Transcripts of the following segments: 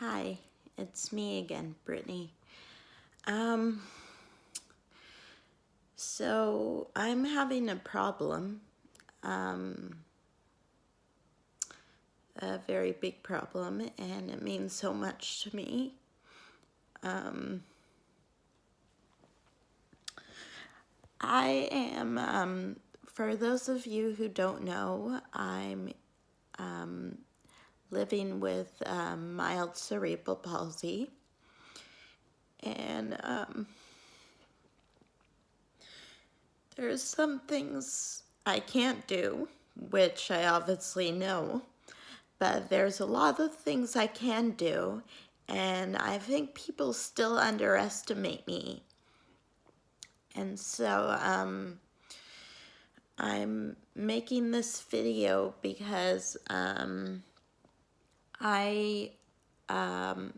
Hi, it's me again, Brittany. Um, so I'm having a problem, um, a very big problem, and it means so much to me. Um, I am, for those of you who don't know, I'm living with mild cerebral palsy, and there's some things I can't do, which I obviously know, but there's a lot of things I can do, and I think people still underestimate me. And so I'm making this video because I um,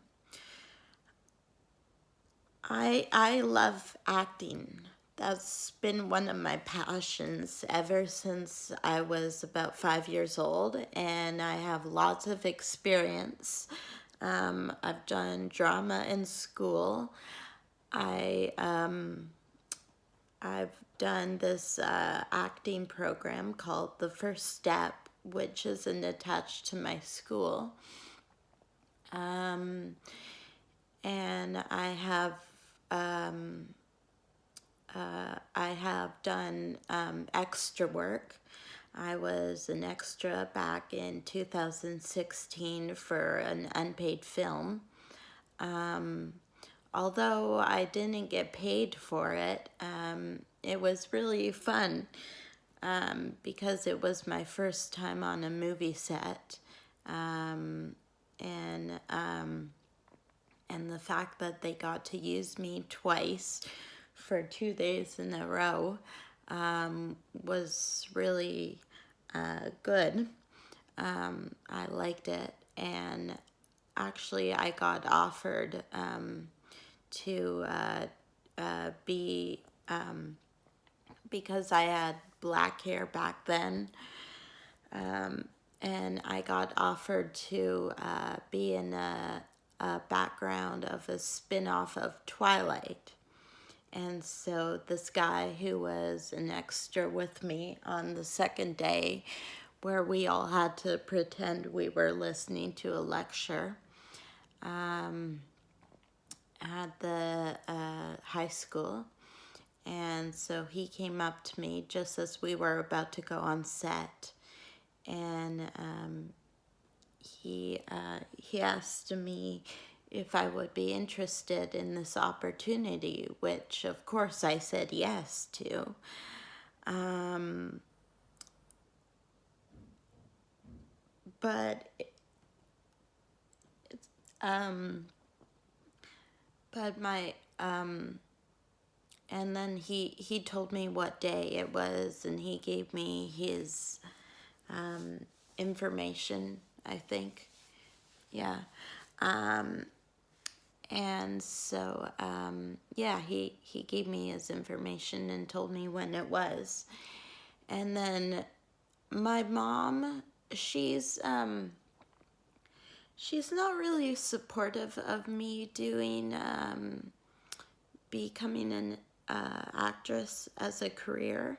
I love acting. That's been one of my passions ever since I was about 5 years old, and I have lots of experience. I've done drama in school. I've done this acting program called The First Step, which isn't attached to my school. And I have done extra work. I was an extra back in 2016 for an unpaid film. Although I didn't get paid for it, it was really fun because it was my first time on a movie set. And the fact that they got to use me twice for 2 days in a row was really good. I liked it, and actually I got offered to be, because I had black hair back then, and I got offered to be in a background of a spin-off of Twilight. And so this guy who was an extra with me on the second day, where we all had to pretend we were listening to a lecture at the high school. And so he came up to me just as we were about to go on set, and he asked me if I would be interested in this opportunity, which of course I said yes to. But um, but my and then he told me what day it was, and he gave me his information, I think. Yeah. And so, yeah, he gave me his information and told me when it was. And then my mom, she's not really supportive of me doing, becoming an actress as a career.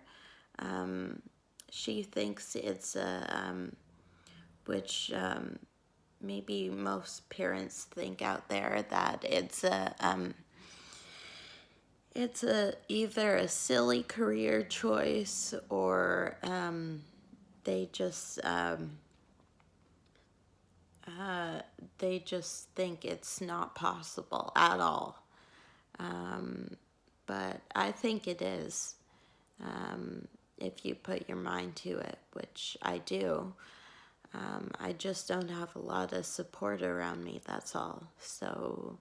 She thinks it's which maybe most parents think out there, that it's either a silly career choice, or they just think it's not possible at all. But I think it is, if you put your mind to it, which I do. I just don't have a lot of support around me, that's all. So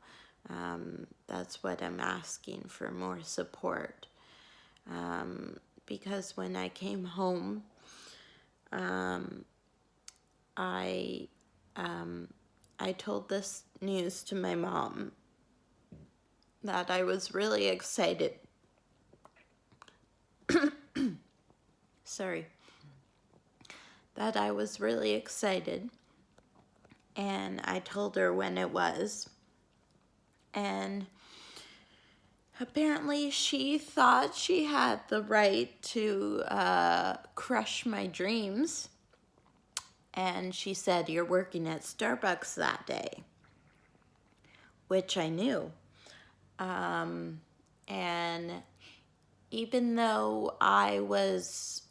that's what I'm asking for, more support. Because when I came home, I told this news to my mom, that I was really excited. Sorry. That I was really excited and I told her when it was. And apparently she thought she had the right to crush my dreams. And she said, "You're working at Starbucks that day," which I knew. And even though I was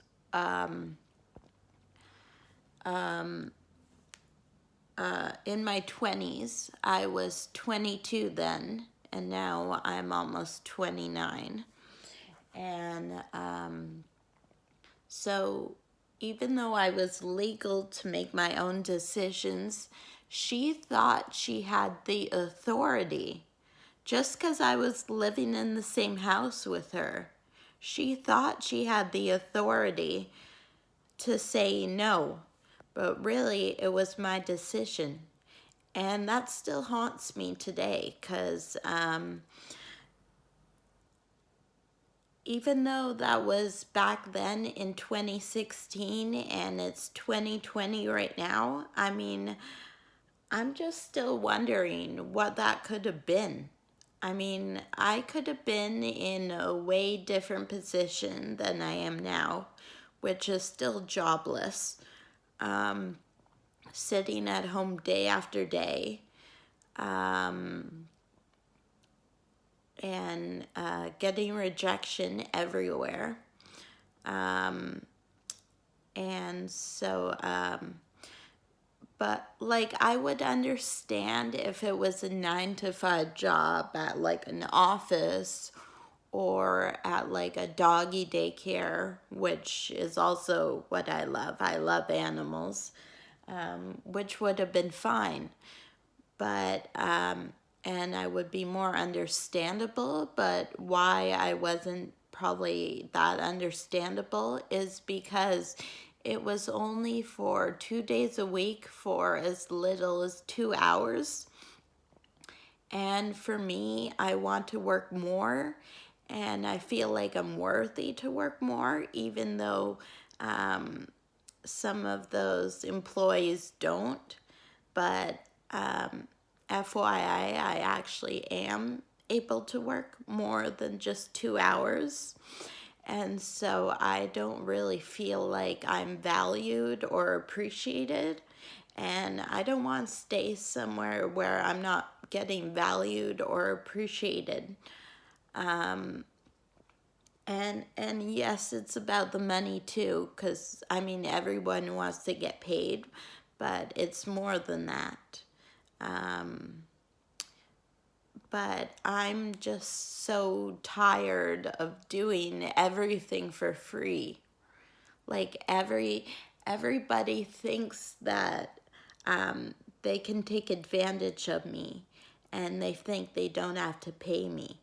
in my 20s, I was 22 then, and now I'm almost 29. And so even though I was legal to make my own decisions, she thought she had the authority. Just because I was living in the same house with her, she thought she had the authority to say no. But really, it was my decision. And that still haunts me today because even though that was back then in 2016 and it's 2020 right now, I mean, I'm just still wondering what that could have been. I mean, I could have been in a way different position than I am now, which is still jobless, sitting at home day after day, and getting rejection everywhere. And so, but like I would understand if it was a 9 to 5 job at like an office or at like a doggy daycare, which is also what I love. I love animals, which would have been fine. But, and I would be more understandable, but why I wasn't probably that understandable is because it was only for 2 days a week for as little as 2 hours. And for me, I want to work more, and I feel like I'm worthy to work more, even though some of those employees don't. But FYI, I actually am able to work more than just 2 hours. And so I don't really feel like I'm valued or appreciated. And I don't want to stay somewhere where I'm not getting valued or appreciated. And yes, it's about the money too, because I mean everyone wants to get paid, but it's more than that. But I'm just so tired of doing everything for free. Like everybody thinks that they can take advantage of me, and they think they don't have to pay me.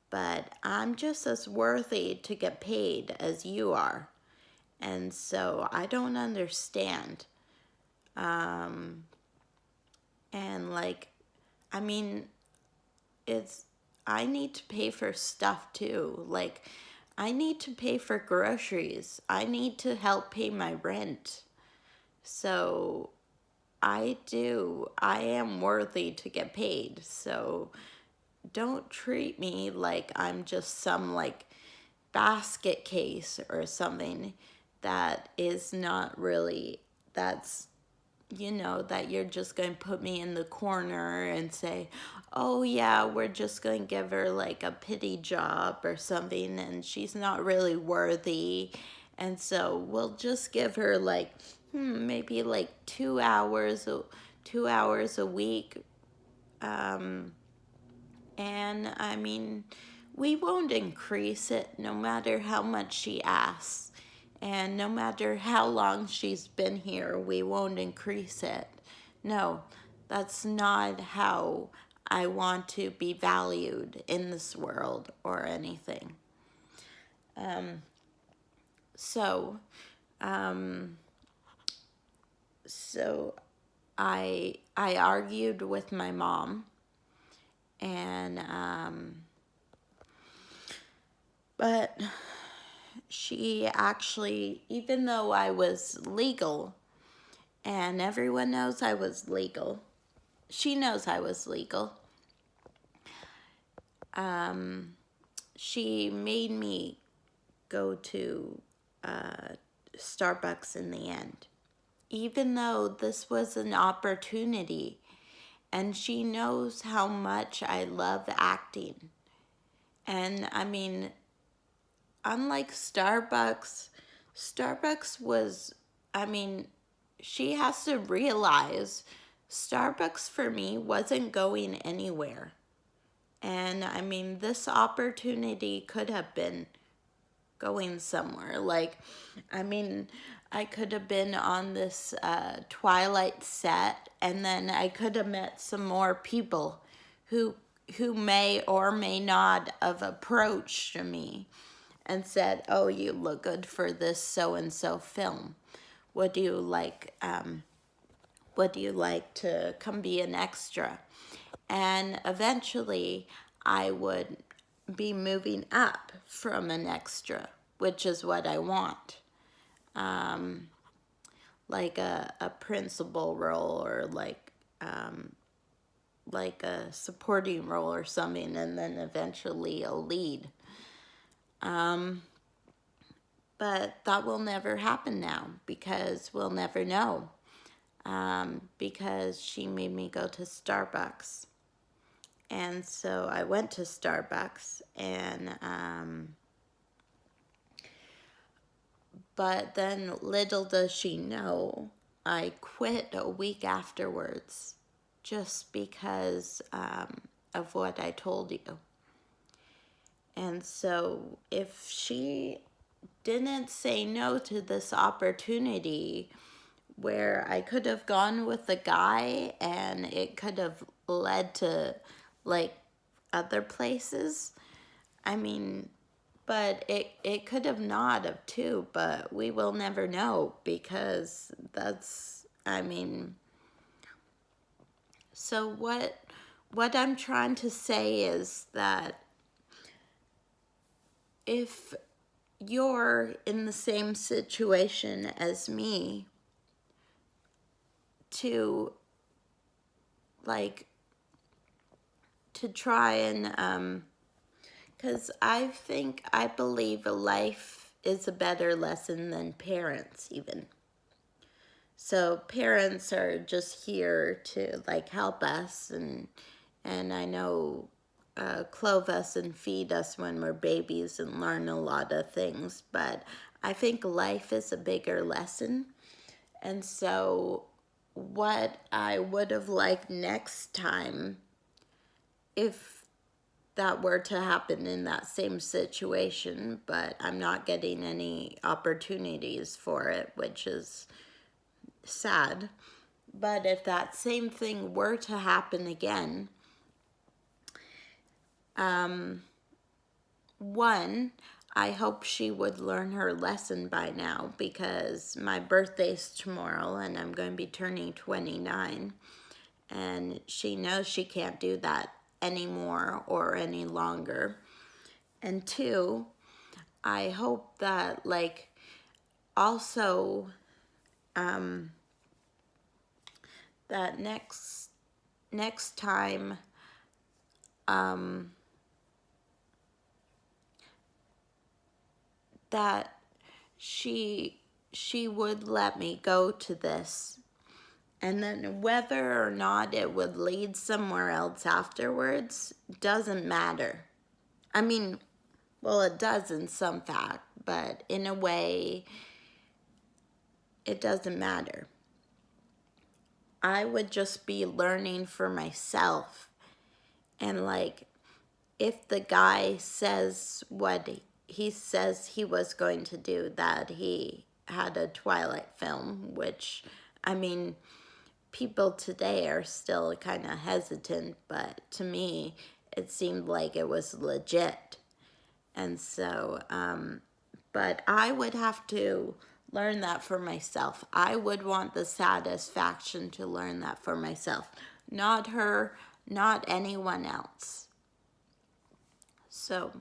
But I'm just as worthy to get paid as you are. And so I don't understand. And like, I mean, it's, I need to pay for stuff too. Like, I need to pay for groceries. I need to help pay my rent. So I am worthy to get paid. So don't treat me like I'm just some like basket case or something that is not really, that's, that you're just going to put me in the corner and say, "Oh yeah, we're just going to give her like a pity job or something and she's not really worthy. And so we'll just give her like maybe like 2 hours a week." And I mean, we won't increase it no matter how much she asks. And no matter how long she's been here, we won't increase it. No, that's not how I want to be valued in this world or anything. So, so I argued with my mom, and but she actually, even though I was legal, and everyone knows I was legal. She knows I was legal. She made me go to Starbucks in the end, even though this was an opportunity, and she knows how much I love acting. And I mean, unlike Starbucks, Starbucks was, I mean, she has to realize Starbucks for me wasn't going anywhere. And I mean, this opportunity could have been going somewhere. Like, I mean, I could have been on this Twilight set, and then I could have met some more people who may or may not have approached me and said, "Oh, you look good for this so and so film. Would you like? Would you like to come be an extra?" And eventually, I would be moving up from an extra, which is what I want. Like a principal role, or like a supporting role or something, and then eventually a lead. But that will never happen now, because we'll never know. Because she made me go to Starbucks. And so I went to Starbucks, and but then little does she know, I quit a week afterwards, just because of what I told you. And so if she didn't say no to this opportunity, where I could have gone with the guy and it could have led to like other places, I mean, but it could have not have too, but we will never know, because that's, I mean, so what I'm trying to say is that if you're in the same situation as me, to like to try and because I believe life is a better lesson than parents even. So parents are just here to like help us, and I know clothe us and feed us when we're babies and learn a lot of things, but I think life is a bigger lesson. And so what I would have liked next time, if that were to happen in that same situation, but I'm not getting any opportunities for it, which is sad. But if that same thing were to happen again, one, I hope she would learn her lesson by now, because my birthday's tomorrow and I'm going to be turning 29, and she knows she can't do that anymore or any longer. And two, I hope that like also that next time that she would let me go to this, and then whether or not it would lead somewhere else afterwards doesn't matter. I mean, well, it does in some fact, but in a way it doesn't matter. I would just be learning for myself. And like, if the guy says what he says he was going to do, that he had a Twilight film, which, I mean, people today are still kind of hesitant, but to me, it seemed like it was legit. And so, but I would have to learn that for myself. I would want the satisfaction to learn that for myself, not her, not anyone else. So,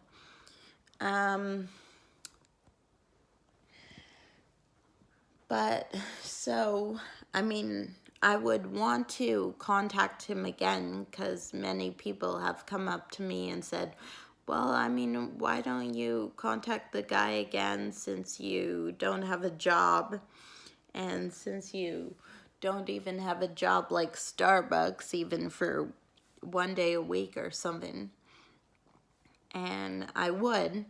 but so I mean, I would want to contact him again because many people have come up to me and said, well, I mean, why don't you contact the guy again since you don't have a job and since you don't even have a job like Starbucks, even for one day a week or something? And I would,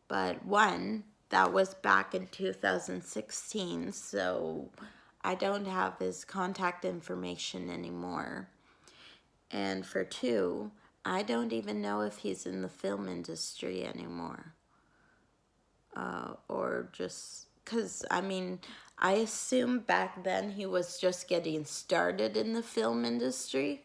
but one, that was back in 2016, so I don't have his contact information anymore. And for two, I don't even know if he's in the film industry anymore. Or just, because, I mean, I assume back then he was just getting started in the film industry.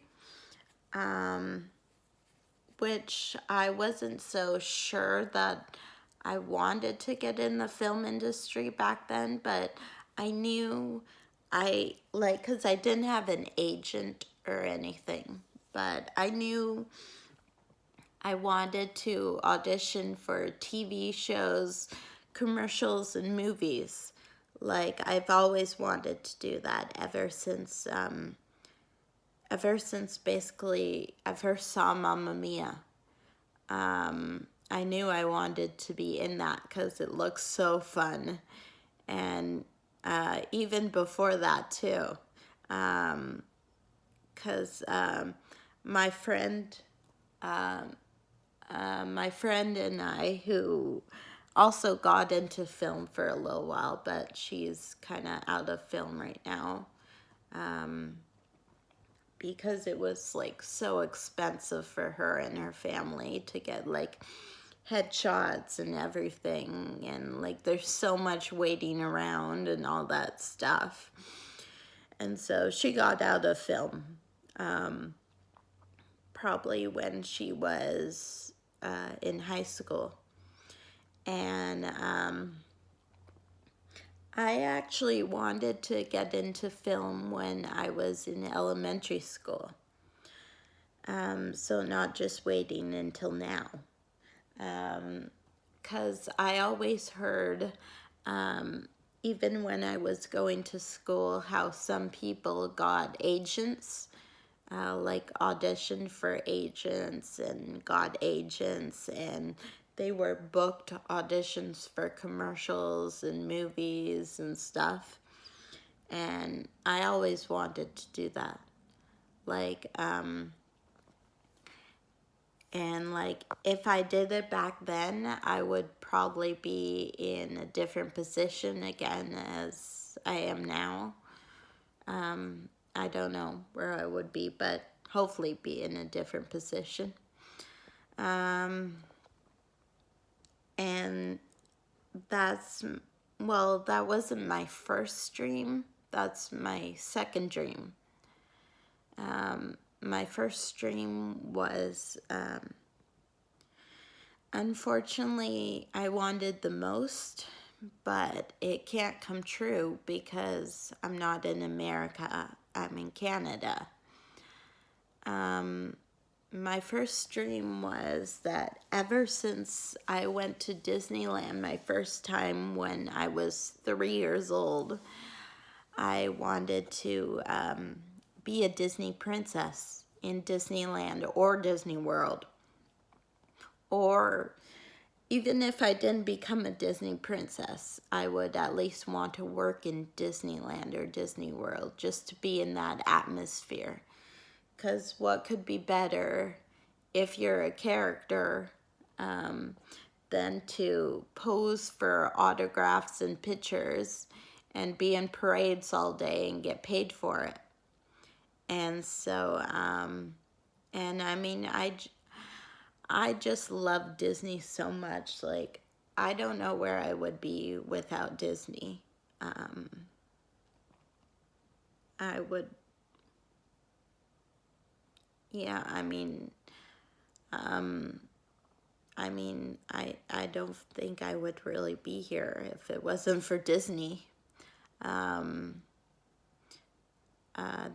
Which I wasn't so sure that I wanted to get in the film industry back then, but I knew because I didn't have an agent or anything, but I knew I wanted to audition for TV shows, commercials, and movies. Like, I've always wanted to do that ever since basically I first saw Mamma Mia. I knew I wanted to be in that because it looks so fun. And even before that, too. Because my friend, my friend and I, who also got into film for a little while, but she's kind of out of film right now. Because it was like so expensive for her and her family to get like headshots and everything, and like there's so much waiting around and all that stuff. And so she got out of film probably when she was in high school. And I actually wanted to get into film when I was in elementary school. So not just waiting until now. Because I always heard, even when I was going to school, how some people got agents, like auditioned for agents and got agents, and they were booked auditions for commercials and movies and stuff. And I always wanted to do that. Like, and like if I did it back then, I would probably be in a different position again as I am now. I don't know where I would be, but hopefully be in a different position. And that's, well, that wasn't my first dream. That's my second dream. My first dream was, unfortunately, I wanted the most, but it can't come true because I'm not in America. I'm in Canada. My first dream was that ever since I went to Disneyland my first time when I was 3 years old, I wanted to be a Disney princess in Disneyland or Disney World. Or even if I didn't become a Disney princess, I would at least want to work in Disneyland or Disney World just to be in that atmosphere. Because what could be better if you're a character than to pose for autographs and pictures and be in parades all day and get paid for it? And so, and I mean, I just love Disney so much. Like, I don't know where I would be without Disney. I would, yeah, I don't think I would really be here if it wasn't for Disney.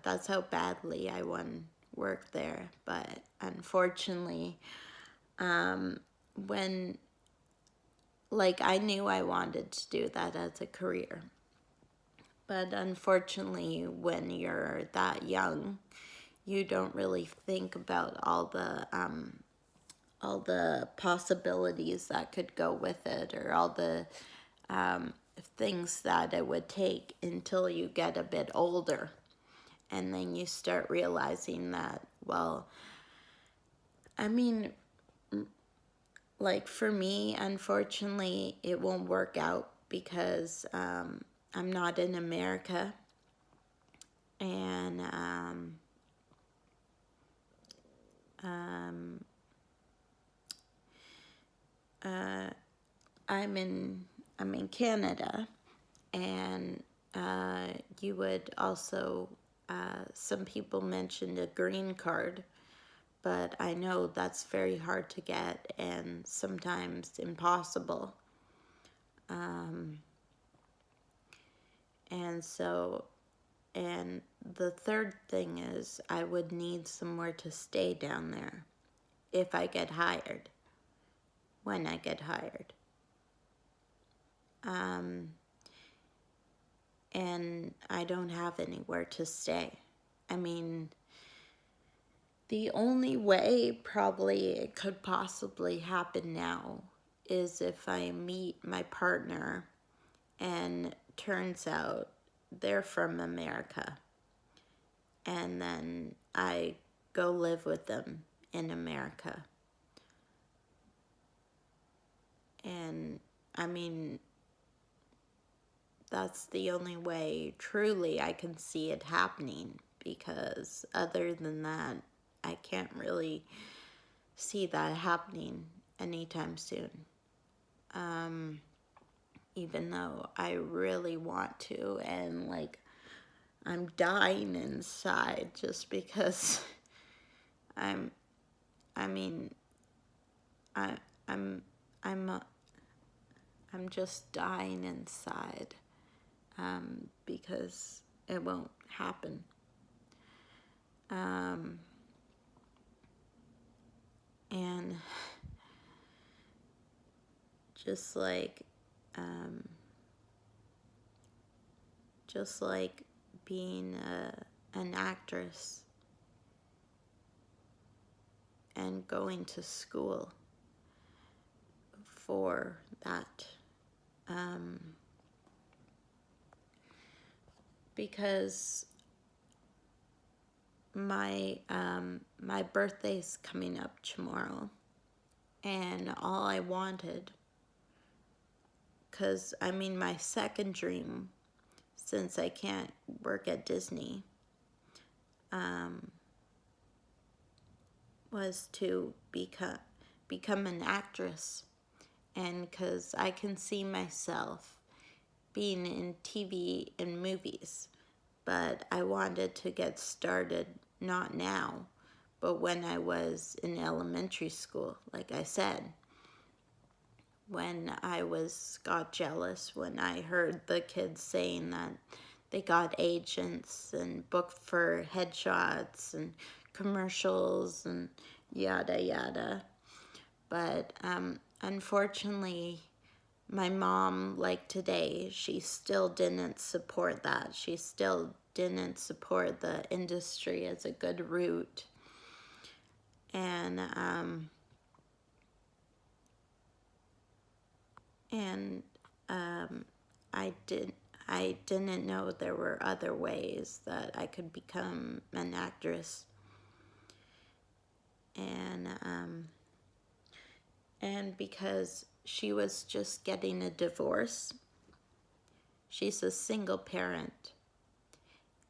That's how badly I want to work there. But unfortunately, when, like, I knew I wanted to do that as a career. But unfortunately, when you're that young, you don't really think about all the possibilities that could go with it, or all the things that it would take until you get a bit older. And then you start realizing that, well, I mean, like for me, unfortunately, it won't work out because I'm not in America. And I'm in Canada, and you would also some people mentioned a green card, but I know that's very hard to get and sometimes impossible. And so, and the third thing is I would need somewhere to stay down there if I get hired, when I get hired. And I don't have anywhere to stay. I mean, the only way probably it could possibly happen now is if I meet my partner and turns out they're from America, and then I go live with them in America. And I mean, that's the only way truly I can see it happening, because other than that, I can't really see that happening anytime soon. Even though I really want to, and like I'm dying inside just because I'm I mean I I'm I'm I'm just dying inside because it won't happen. And just like um, just like being an actress and going to school for that, because my birthday's coming up tomorrow, and all I wanted, because I mean my second dream, since I can't work at Disney, was to become an actress. And because I can see myself being in TV and movies, but I wanted to get started not now, but when I was in elementary school, like I said, when I got jealous when I heard the kids saying that they got agents and booked for headshots and commercials and yada yada. But unfortunately, my mom, like today, she still didn't support that. She still didn't support the industry as a good route. And and I didn't know there were other ways that I could become an actress. And because she was just getting a divorce, she's a single parent,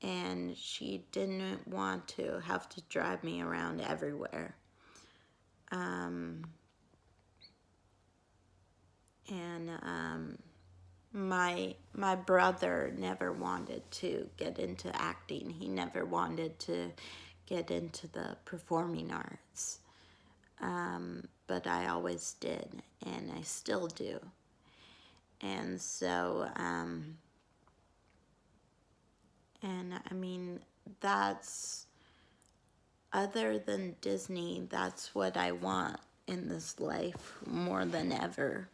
and she didn't want to have to drive me around everywhere. And my brother never wanted to get into acting. He never wanted to get into the performing arts. But I always did, and I still do. And so, and I mean, that's, other than Disney, that's what I want in this life more than ever.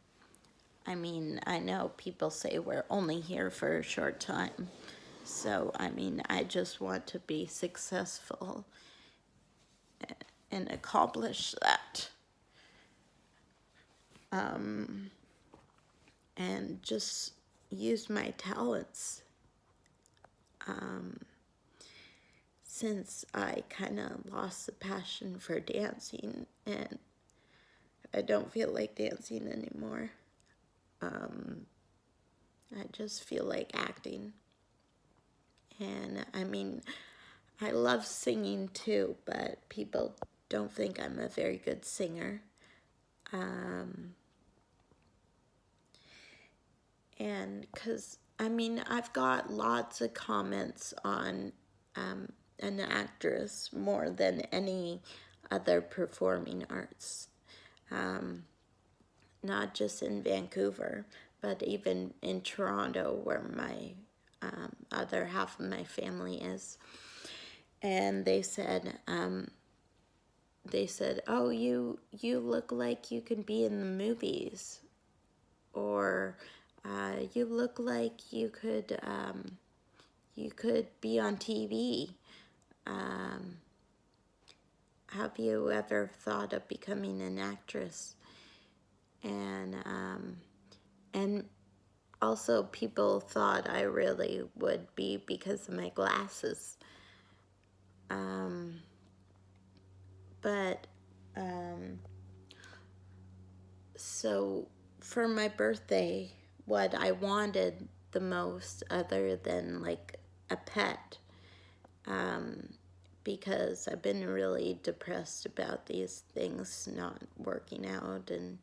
I mean, I know people say we're only here for a short time. So, I mean, I just want to be successful and accomplish that. And just use my talents. Since I kind of lost the passion for dancing and I don't feel like dancing anymore. I just feel like acting. And I mean, I love singing too, but people don't think I'm a very good singer. And because, I mean, I've got lots of comments on an actress more than any other performing arts. Not just in Vancouver, but even in Toronto, where my other half of my family is. And they said, "Oh, you look like you can be in the movies," or "You look like you could be on TV. Have you ever thought of becoming an actress?" And also people thought I really would be because of my glasses. But so for my birthday, what I wanted the most, other than like a pet, because I've been really depressed about these things not working out and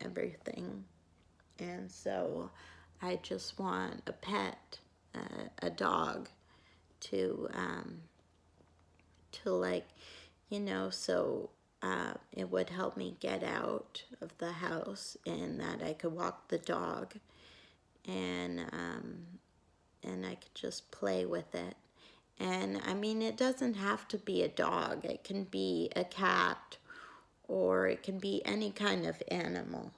everything. And so I just want a pet, a dog, to like, so it would help me get out of the house and that I could walk the dog and I could just play with it. And I mean, it doesn't have to be a dog. It can be a cat or it can be any kind of animal.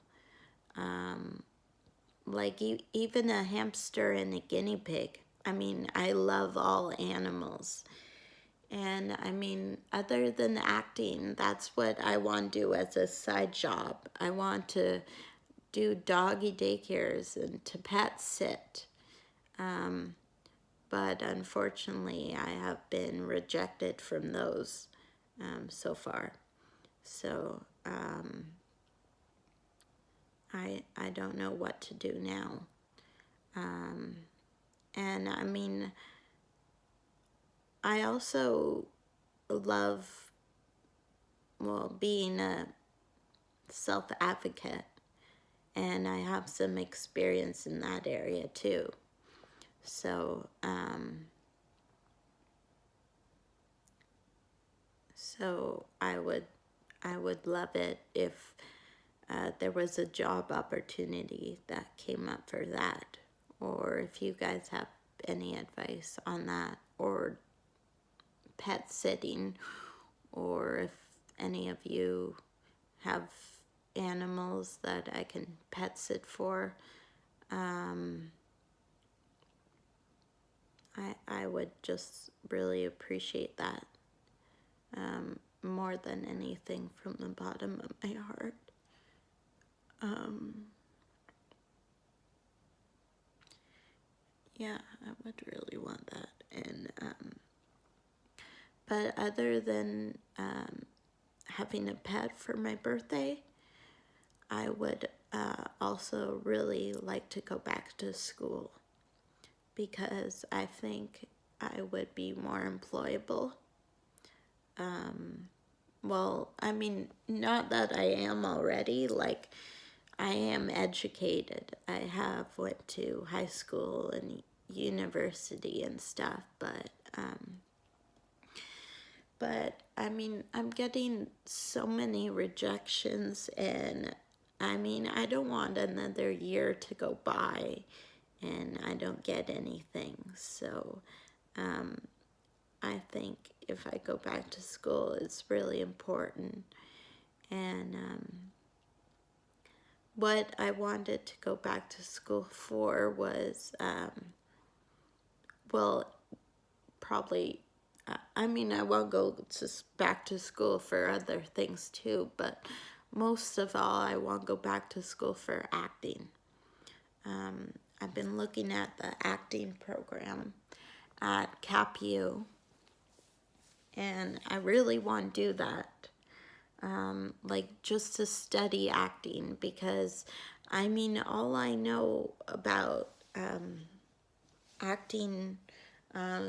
Like even a hamster and a guinea pig. I mean, I love all animals. And I mean, other than acting, that's what I want to do as a side job. I want to do doggy daycares and to pet sit. But unfortunately, I have been rejected from those so far. So I don't know what to do now. And I mean, I also love, well, being a self-advocate, and I have some experience in that area too. So, so I would love it if there was a job opportunity that came up for that, or if you guys have any advice on that, or pet sitting, or if any of you have animals that I can pet sit for. I would just really appreciate that more than anything from the bottom of my heart. Yeah, I would really want that. And but other than having a pet for my birthday, I would also really like to go back to school, because I think I would be more employable. Well, I mean, not that I am already, like, I am educated. I have went to high school and university and stuff, but I mean, I'm getting so many rejections, and I mean, I don't want another year to go by and I don't get anything. So I think if I go back to school, it's really important. And what I wanted to go back to school for was, well, probably, I mean, I will go back to school for other things too, but most of all, I want to go back to school for acting. I've been looking at the acting program at CapU, and I really want to do that. Like just to study acting, because I mean, all I know about acting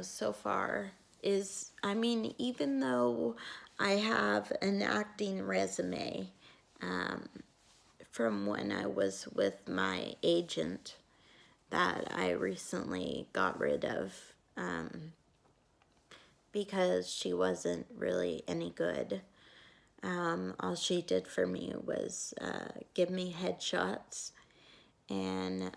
so far is, I mean, even though I have an acting resume from when I was with my agent that I recently got rid of because she wasn't really any good. All she did for me was give me headshots, and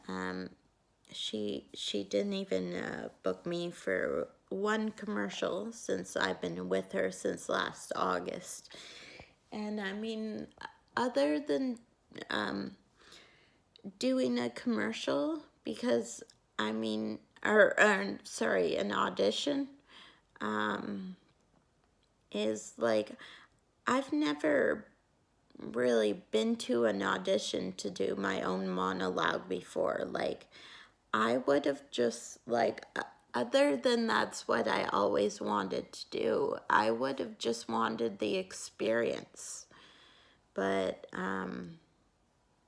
she didn't even book me for one commercial since I've been with her since last August. And I mean, other than doing a commercial, because I mean, or sorry, an audition, is like, I've never really been to an audition to do my own monologue before. Like, I would have just, like, other than that's what I always wanted to do, I would have just wanted the experience. But,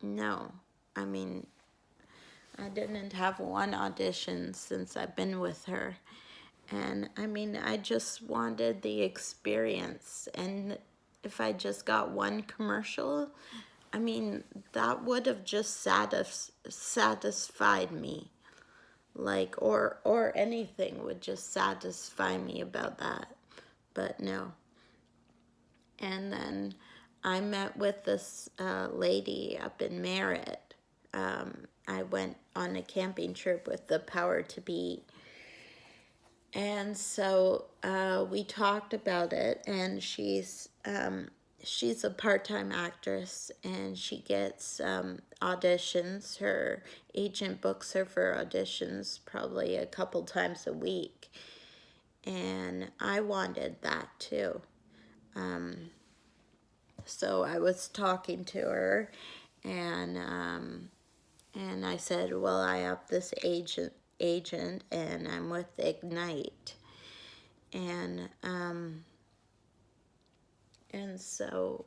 no. I mean, I didn't have one audition since I've been with her. And I mean, I just wanted the experience. And if I just got one commercial, I mean, that would have just satisfied me. Like, or anything would just satisfy me about that. But no. And then I met with this lady up in Merritt. I went on a camping trip with the Power to Be. And so we talked about it, and she's a part-time actress, and she gets auditions. Her agent books her for auditions probably a couple times a week, and I wanted that too. So I was talking to her, and I said, well, I have this agent, and I'm with Ignite, and so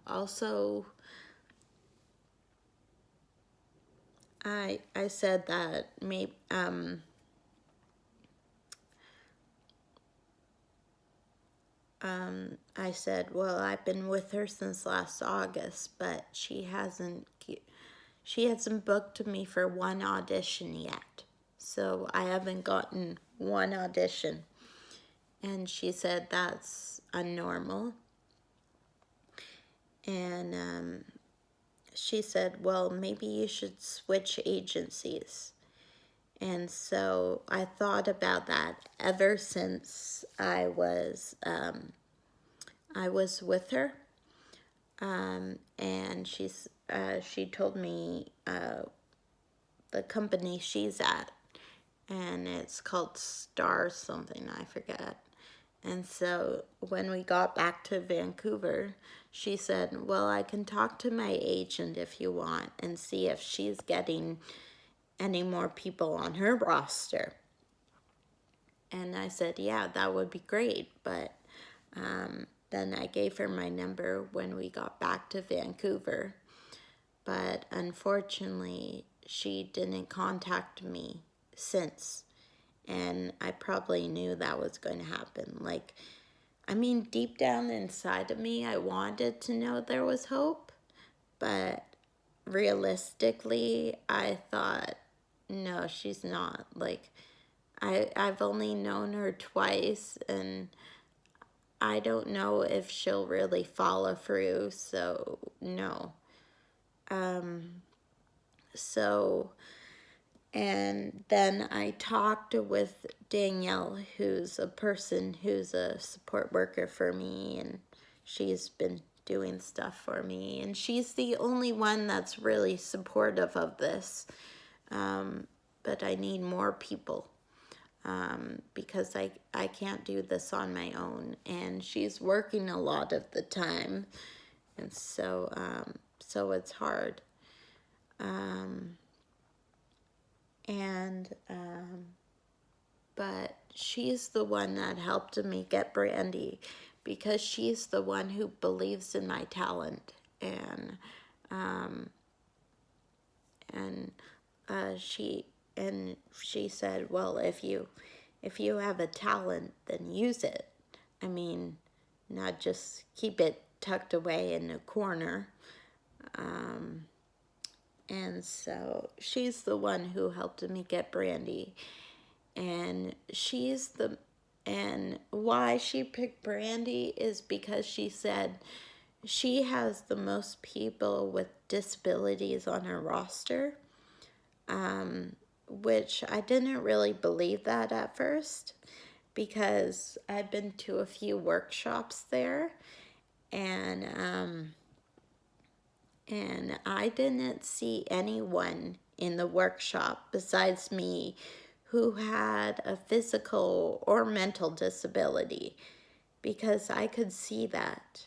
also I said that maybe I said, well, I've been with her since last August, but she hasn't booked me for one audition yet. So I haven't gotten one audition. And she said that's unnormal. And she said, well, maybe you should switch agencies. And so I thought about that ever since I was with her. And she told me the company she's at, and it's called Star something, I forget. And so when we got back to Vancouver, she said, well, I can talk to my agent if you want and see if she's getting any more people on her roster. And I said, yeah, that would be great. But then I gave her my number when we got back to Vancouver. But unfortunately, she didn't contact me since. And I probably knew that was going to happen. Like, I mean, deep down inside of me, I wanted to know there was hope. But realistically, I thought, no, she's not. Like, I've only known her twice, and I don't know if she'll really follow through, so no. So, and then I talked with Danielle, who's a person who's a support worker for me, and she's been doing stuff for me. And she's the only one that's really supportive of this. But I need more people because I can't do this on my own. And she's working a lot of the time. And so it's hard. But she's the one that helped me get Brandy because she's the one who believes in my talent. And she said, well, if you have a talent, then use it. I mean, not just keep it tucked away in a corner. And so she's the one who helped me get Brandy. And why she picked Brandy is because she said she has the most people with disabilities on her roster, which I didn't really believe that at first because I've been to a few workshops there, and I didn't see anyone in the workshop besides me who had a physical or mental disability, because I could see that.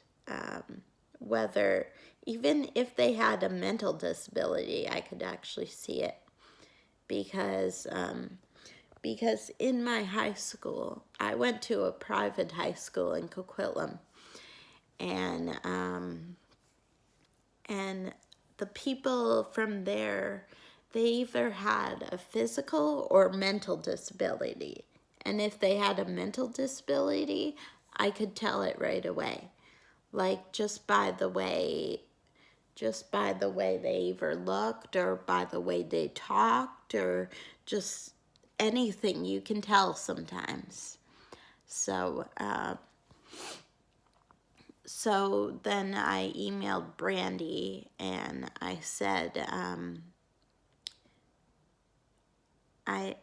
Whether, even if they had a mental disability, I could actually see it. Because in my high school, I went to a private high school in Coquitlam, and the people from there, they either had a physical or mental disability. And if they had a mental disability, I could tell it right away. Like just by the way they either looked or by the way they talked or just anything, you can tell sometimes. So then I emailed Brandy and I said, I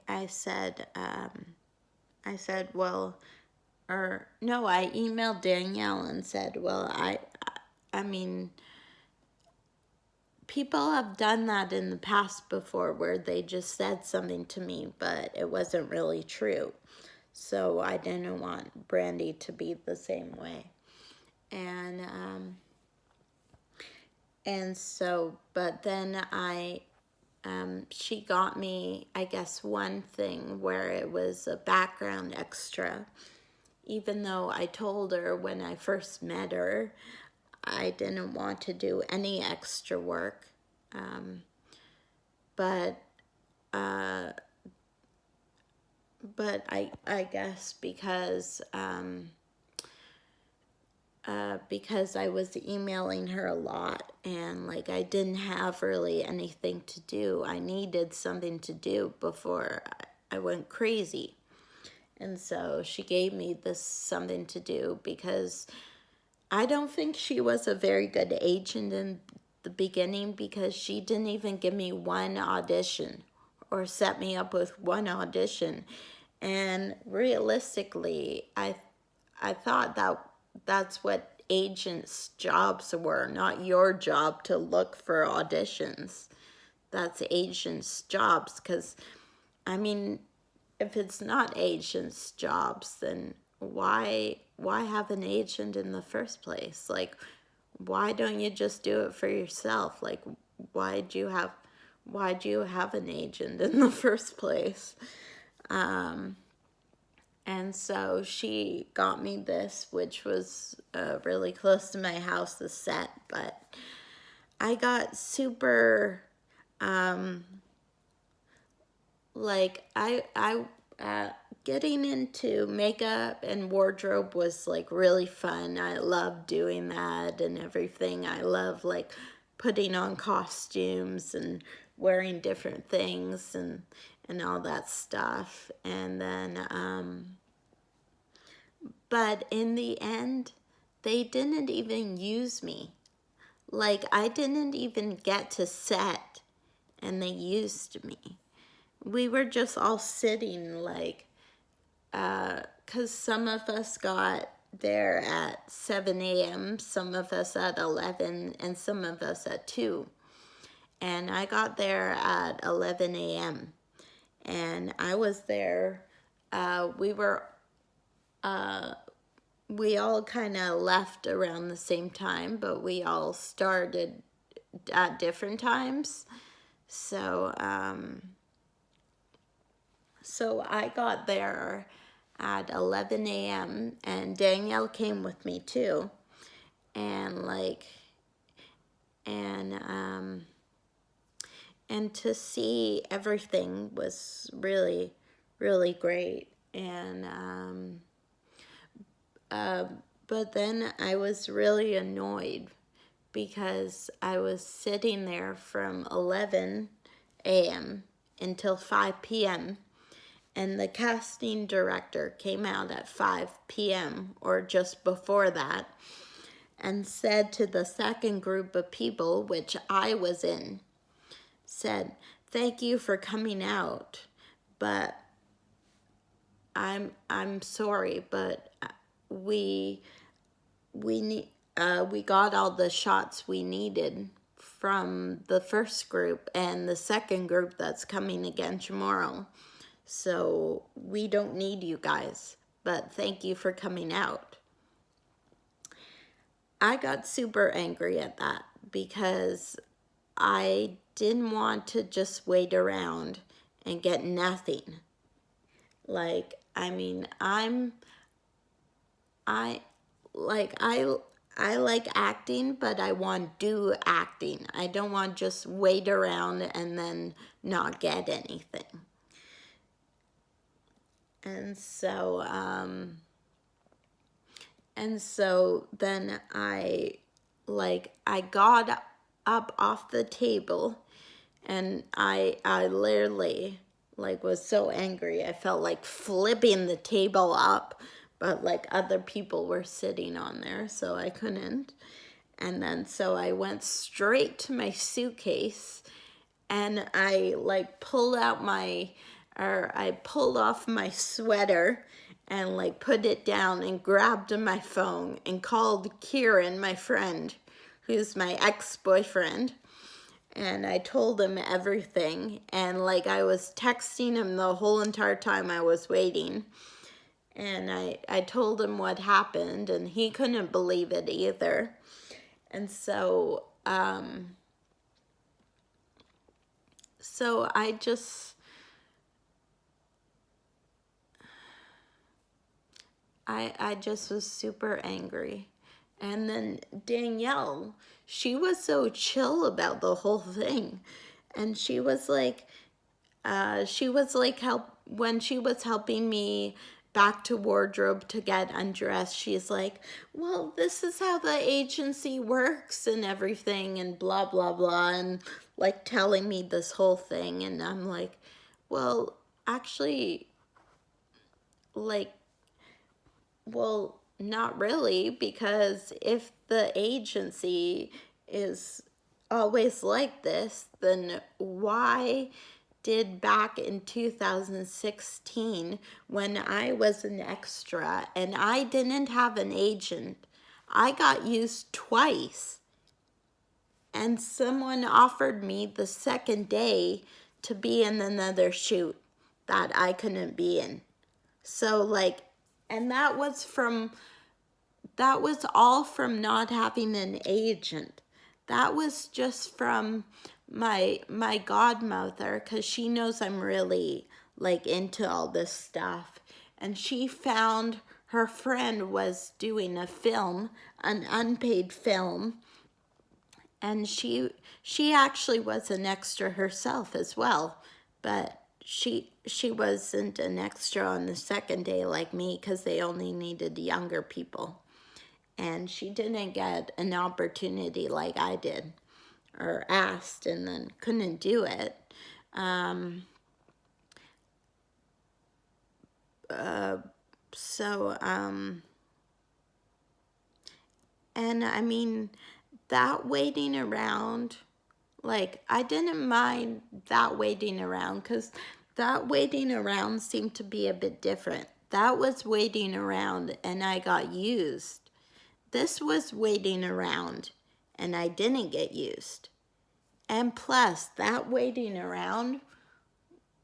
emailed Danielle and said, well, I mean, people have done that in the past before where they just said something to me, but it wasn't really true. So I didn't want Brandy to be the same way. But then she got me, I guess, one thing where it was a background extra, even though I told her when I first met her, I didn't want to do any extra work. But I guess because I was emailing her a lot and like I didn't have really anything to do. I needed something to do before I went crazy. And so she gave me this something to do because I don't think she was a very good agent in the beginning because she didn't even give me one audition or set me up with one audition. And realistically, I thought that's what agents' jobs were, not your job to look for auditions. That's agents' jobs, because, I mean, if it's not agents' jobs, then why have an agent in the first place? Like, why don't you just do it for yourself? Like, why'd you have an agent in the first place? And so she got me this, which was really close to my house, the set. But I got super, getting into makeup and wardrobe was like really fun. I love doing that and everything. I love like putting on costumes and wearing different things and all that stuff. And then, but in the end, they didn't even use me. Like, I didn't even get to set, and they used me. We were just all sitting, like, because some of us got there at 7 a.m., some of us at 11, and some of us at 2. And I got there at 11 a.m. And I was there, we all kind of left around the same time, but we all started at different times. So I got there at 11 a.m. and Danielle came with me too. And to see everything was really, really great. But then I was really annoyed because I was sitting there from 11 a.m. until 5 p.m. and the casting director came out at 5 p.m. or just before that and said to the second group of people, which I was in, said, "Thank you for coming out, but I'm sorry, but we got all the shots we needed from the first group and the second group that's coming again tomorrow. So we don't need you guys, but thank you for coming out." I got super angry at that because I didn't want to just wait around and get nothing. Like, I mean, I like acting, but I want to do acting. I don't want to just wait around and then not get anything. And so then I got up off the table and I literally was so angry. I felt like flipping the table up, but other people were sitting on there, so I couldn't. And then so I went straight to my suitcase and I pulled off my sweater and put it down and grabbed my phone and called Kieran, my friend, who's my ex-boyfriend. And I told him everything. And I was texting him the whole entire time I was waiting. And I told him what happened and he couldn't believe it either. And so I just was super angry. And then Danielle, she was so chill about the whole thing. And she was when she was helping me back to wardrobe to get undressed, she's like, "Well, this is how the agency works and everything and blah, blah, blah." And telling me this whole thing. And I'm like, well, actually, well, not really, because if the agency is always like this, then why did back in 2016, when I was an extra and I didn't have an agent, I got used twice. And someone offered me the second day to be in another shoot that I couldn't be in. So and that was all from not having an agent. That was just from my godmother, because she knows I'm really into all this stuff. And she found her friend was doing a film, an unpaid film. And she actually was an extra herself as well. But she wasn't an extra on the second day like me, because they only needed younger people. And she didn't get an opportunity like I did, or asked and then couldn't do it. And I mean, that waiting around, I didn't mind that waiting around, because that waiting around seemed to be a bit different that was waiting around and I got used. This was waiting around and I didn't get used. And plus, that waiting around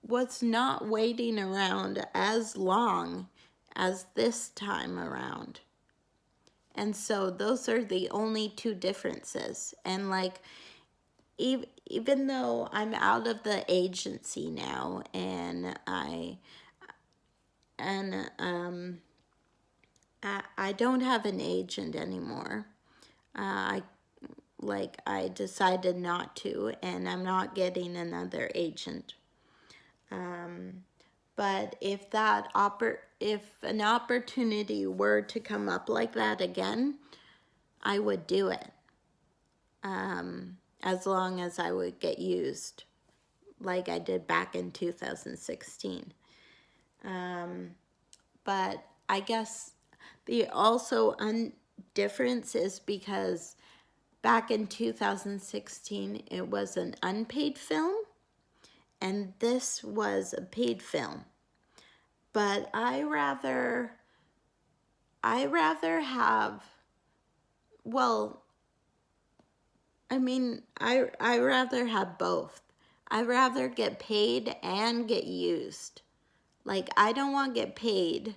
was not waiting around as long as this time around. And so those are the only two differences. And like, even though I'm out of the agency now and I don't have an agent anymore. I decided not to, and I'm not getting another agent. But if an opportunity were to come up like that again, I would do it. As long as I would get used, like I did back in 2016. But I guess the also difference is because back in 2016, it was an unpaid film, and this was a paid film. But I rather have, well, I rather have both. I rather get paid and get used. Like, I don't want to get paid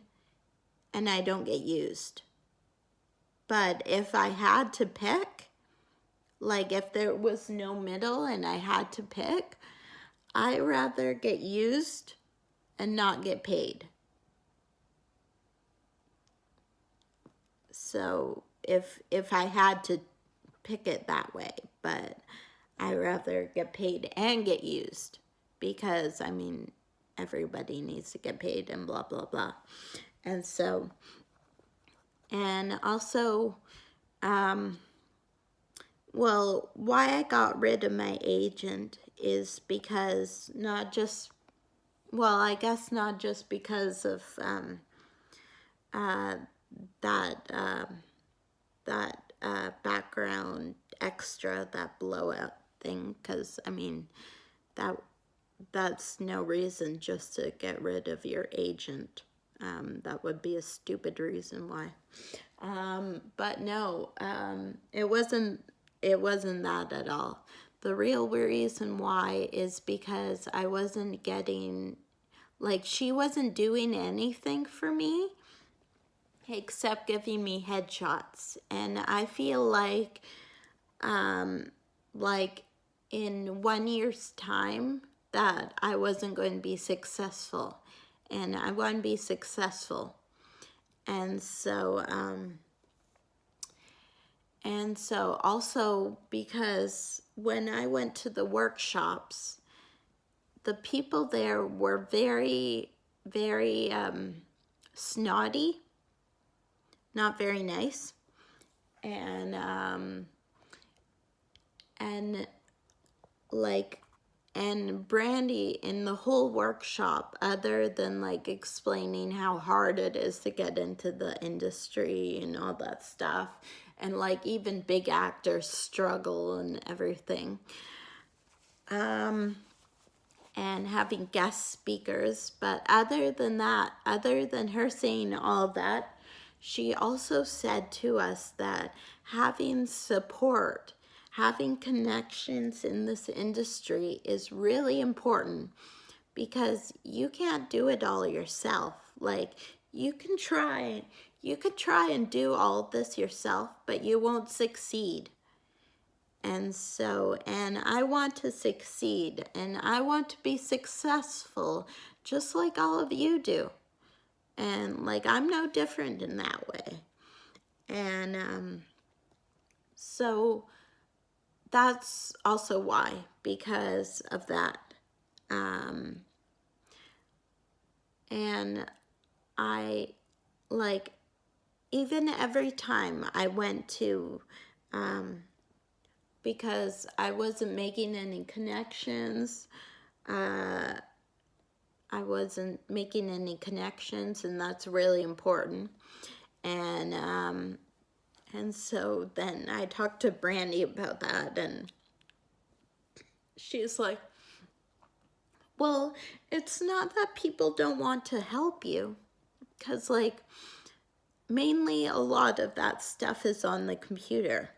and I don't get used. But if I had to pick, like if there was no middle and I had to pick, I'd rather get used and not get paid. So if I had to pick it that way, but I'd rather get paid and get used because, everybody needs to get paid and blah, blah, blah. And so, and also, why I got rid of my agent is because not just because of that background extra, that blowout thing, because that's no reason just to get rid of your agent. That would be a stupid reason why. But no, it wasn't that at all. The real reason why is because I wasn't getting, she wasn't doing anything for me except giving me headshots. And I feel like in 1 year's time that I wasn't going to be successful. And I want to be successful. And so also because when I went to the workshops, the people there were very, very snotty, not very nice. And Brandy in the whole workshop, other than explaining how hard it is to get into the industry and all that stuff, and even big actors struggle and everything, and having guest speakers. But other than that, other than her saying all that, she also said to us that having support, having connections in this industry is really important, because you can't do it all yourself. You could try and do all this yourself, but you won't succeed. And I want to succeed, and I want to be successful, just like all of you do. And I'm no different in that way. And so that's also why, because of that. And I, even every time I went to, because I wasn't making any connections, and that's really important. And so then I talked to Brandy about that, and she's like, well, it's not that people don't want to help you. because like mainly a lot of that stuff is on the computer.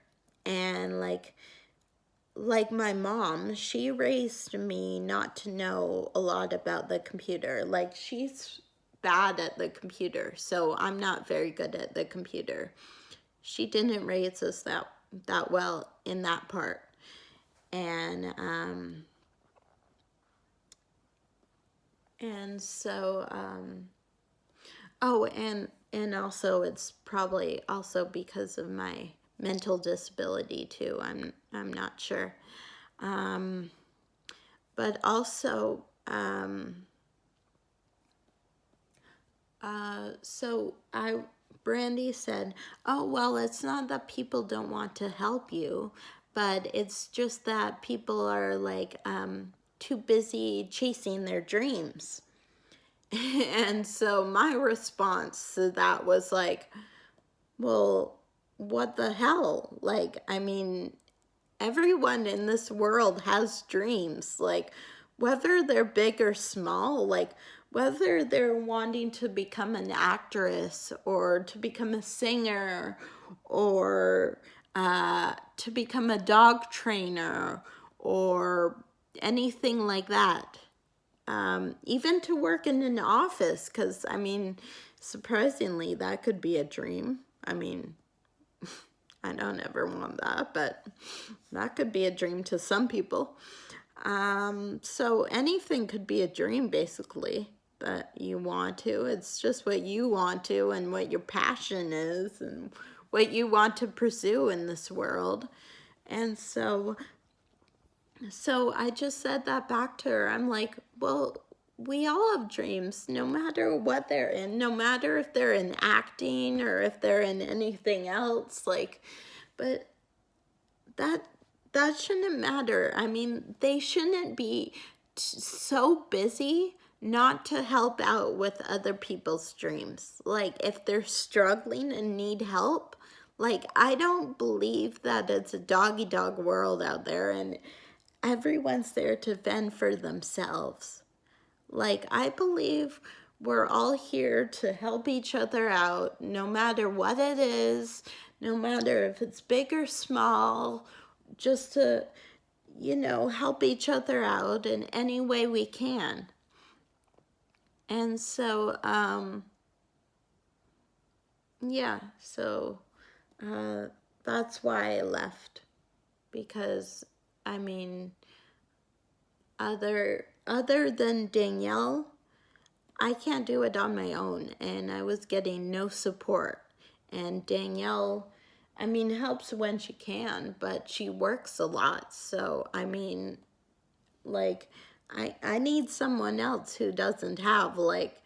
And like my mom, she raised me not to know a lot about the computer. Like she's bad at the computer, so I'm not very good at the computer. She didn't raise us that well in that part. And so oh, and also it's probably also because of my mental disability too. I'm not sure. But also so Brandy said, oh, well, it's not that people don't want to help you, but it's just that people are like too busy chasing their dreams. And so my response to that was like, well, what the hell? Like, I mean, everyone in this world has dreams, like whether they're big or small, like whether they're wanting to become an actress or to become a singer or to become a dog trainer or anything like that. Even to work in an office, because I mean, surprisingly, that could be a dream. I mean, I don't ever want that, but that could be a dream to some people. So anything could be a dream, basically, that you want to. It's just what you want to and what your passion is and what you want to pursue in this world. And so I just said that back to her. I'm like, well, we all have dreams, no matter what they're in, no matter if they're in acting or if they're in anything else. Like, but that shouldn't matter. I mean, they shouldn't be so busy not to help out with other people's dreams. Like, if they're struggling and need help, like, I don't believe that it's a dog world out there and everyone's there to fend for themselves. Like, I believe we're all here to help each other out, no matter what it is, no matter if it's big or small, just to, help each other out in any way we can. And so, yeah, so that's why I left. Because, I mean, other than Danielle, I can't do it on my own, and I was getting no support. And Danielle, I mean, helps when she can, but she works a lot. So, I mean, like, I need someone else who doesn't have, like,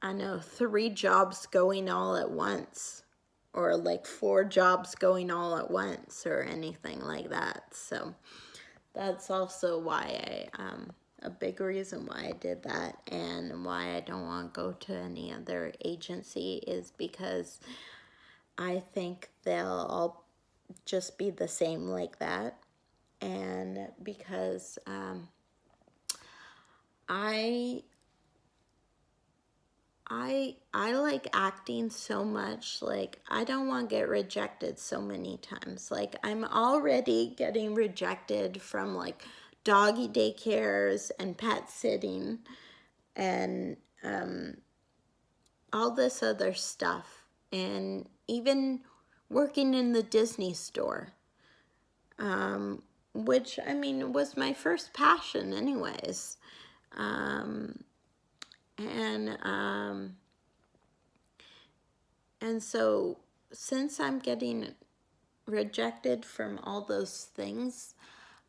I know, 3 jobs going all at once, or like 4 jobs going all at once, or anything like that. So, that's also why a big reason why I did that, and why I don't want to go to any other agency is because I think they'll all just be the same like that. And because I like acting so much. Like, I don't want to get rejected so many times. Like, I'm already getting rejected from like doggy daycares and pet sitting and all this other stuff, and even working in the Disney store, which, I mean, was my first passion anyways. And so since I'm getting rejected from all those things,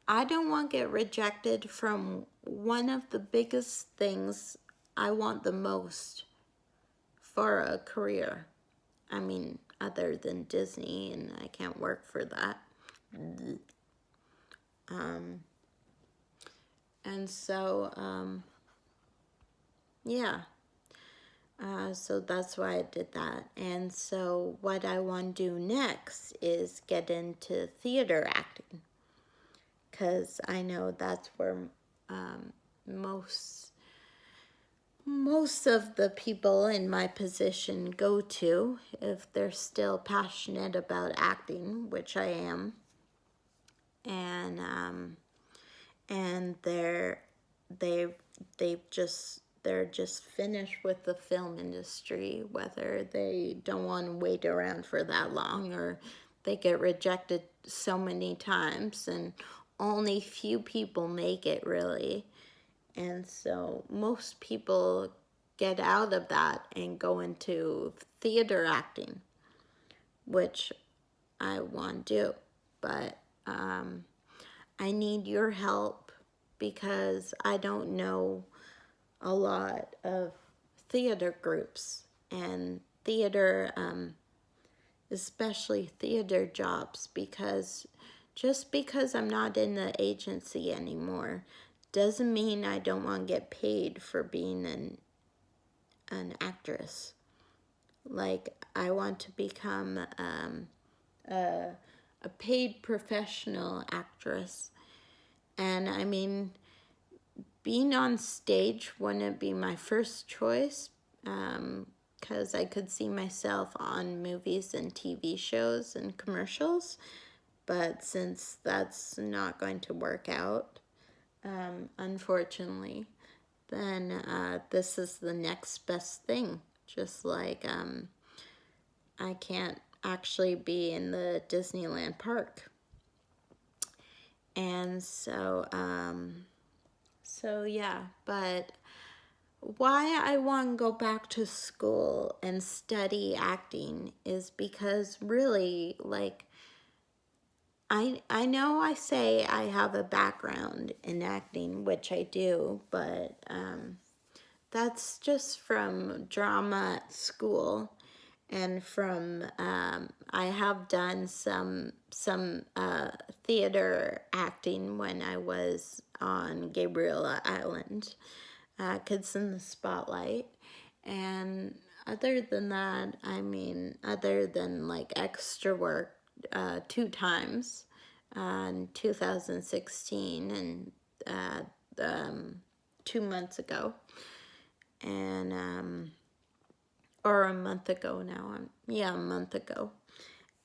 I don't want to get rejected from one of the biggest things I want the most for a career. I mean, other than Disney, and I can't work for that. And so, yeah. So that's why I did that. And so what I want to do next is get into theater acting, because I know that's where most most of the people in my position go to if they're still passionate about acting, which I am, and they're they they're just finished with the film industry, whether they don't want to wait around for that long or they get rejected so many times and only few people make it really. And so most people get out of that and go into theater acting, which I want to do. But I need your help because I don't know a lot of theater groups and theater, especially theater jobs, because just because I'm not in the agency anymore doesn't mean I don't want to get paid for being an actress. Like, I want to become a paid professional actress. And I mean, being on stage wouldn't be my first choice, because I could see myself on movies and TV shows and commercials. But since that's not going to work out, unfortunately, then this is the next best thing. Just like I can't actually be in the Disneyland park. And so yeah, but why I want to go back to school and study acting is because really, like, I know I say I have a background in acting, which I do, but that's just from drama at school and from I have done some theater acting when I was on Gabriella Island, Kids in the Spotlight. And other than that, I mean, other than like extra work, 2 times, in 2016 and um, 2 months ago, and or a month ago now. Yeah, a month ago,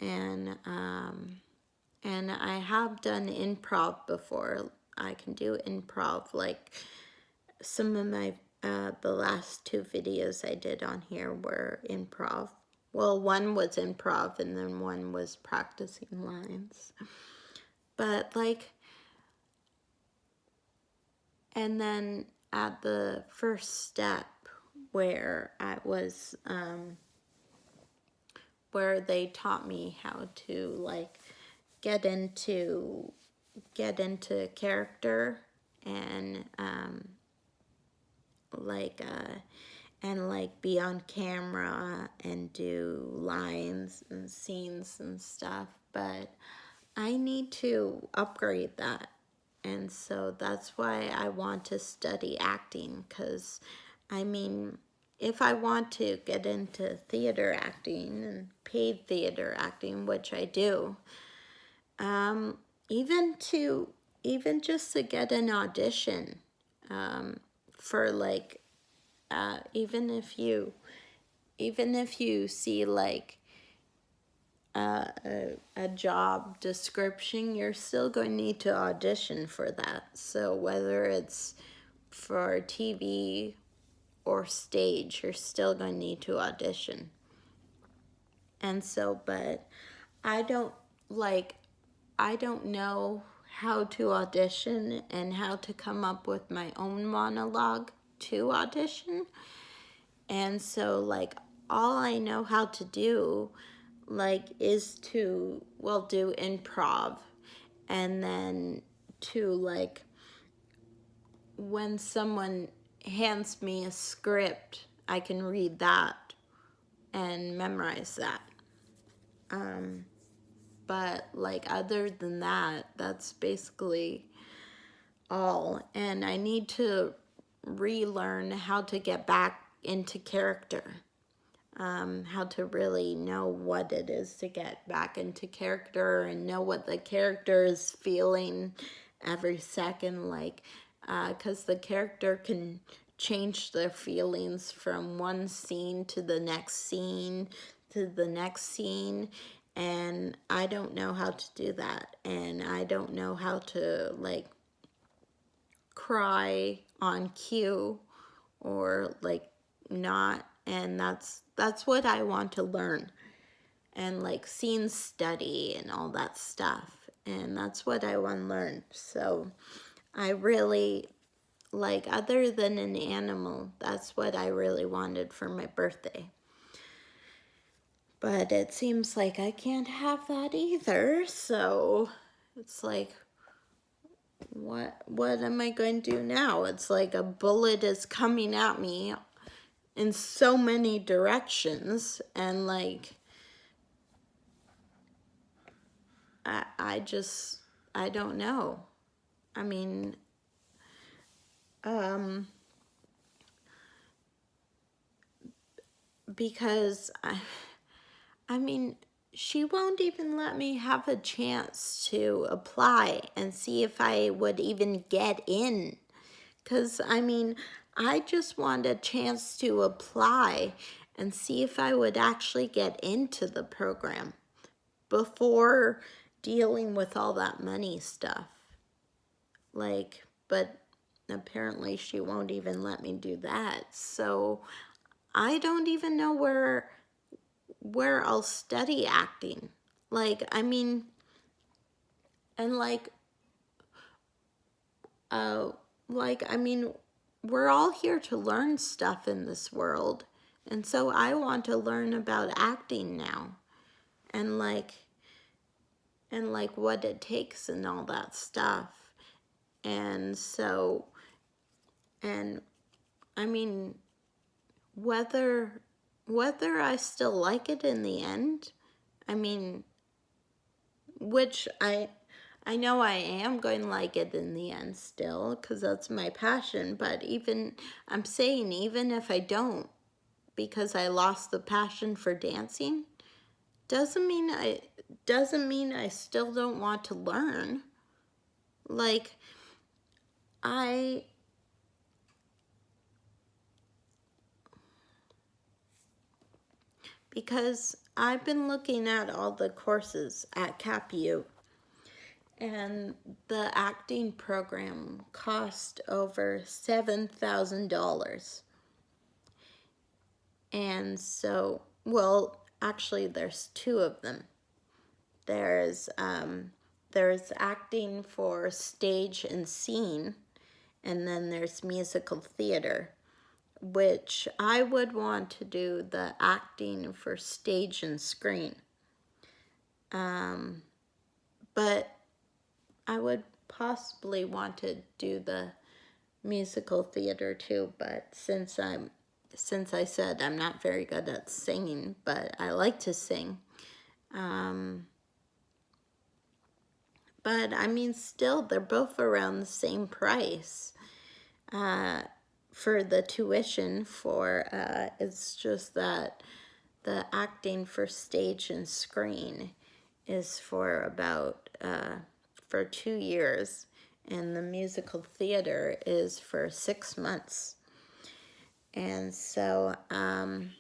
and I have done improv before. I can do improv. Like some of my the last 2 videos I did on here were improv. Well, one was improv and then one was practicing lines. But like, and then at the first step where I was where they taught me how to like get into character and like be on camera and do lines and scenes and stuff, but I need to upgrade that. And so that's why I want to study acting, because I mean, if I want to get into theater acting and paid theater acting, which I do, um, even to even just to get an audition, for like even if you see like a job description, you're still going to need to audition for that. So whether it's for TV or stage, you're still going to need to audition. And so, but I don't like, I don't know how to audition and how to come up with my own monologue to audition. And so, like, all I know how to do, like, is to, well, do improv. And then to, like, when someone hands me a script, I can read that and memorize that. But, like, other than that, that's basically all. And I need to relearn how to get back into character. How to really know what it is to get back into character and know what the character is feeling every second, like, because the character can change their feelings from one scene to the next scene to the next scene. And I don't know how to do that. And I don't know how to like cry on cue or like not. And that's what I want to learn. And like scene study and all that stuff. And that's what I want to learn. So I really, like, other than an animal, that's what I really wanted for my birthday. But it seems like I can't have that either. So it's like, what am I going to do now? It's like a bullet is coming at me in so many directions. And like, I don't know. I mean, because I mean, she won't even let me have a chance to apply and see if I would even get in. Because, I mean, I just want a chance to apply and see if I would actually get into the program before dealing with all that money stuff. Like, but apparently she won't even let me do that. So I don't even know where I'll study acting. Like, I mean, and I mean, we're all here to learn stuff in this world. And so I want to learn about acting now. And like what it takes and all that stuff. And so, and I mean, whether I still like it in the end, I mean, which I know I am going to like it in the end still, because that's my passion. But I'm saying even if I don't, because I lost the passion for dancing, doesn't mean I still don't want to learn. Like, because I've been looking at all the courses at CapU, and the acting program cost over $7,000. And so, well, actually, there's two of them. There's acting for stage and scene, and then there's musical theater, which I would want to do the acting for stage and screen. But I would possibly want to do the musical theater too, but since I said I'm not very good at singing, but I like to sing. But I mean, still, they're both around the same price for the tuition for, it's just that the acting for stage and screen is for about, for 2 years, and the musical theater is for 6 months. And so, and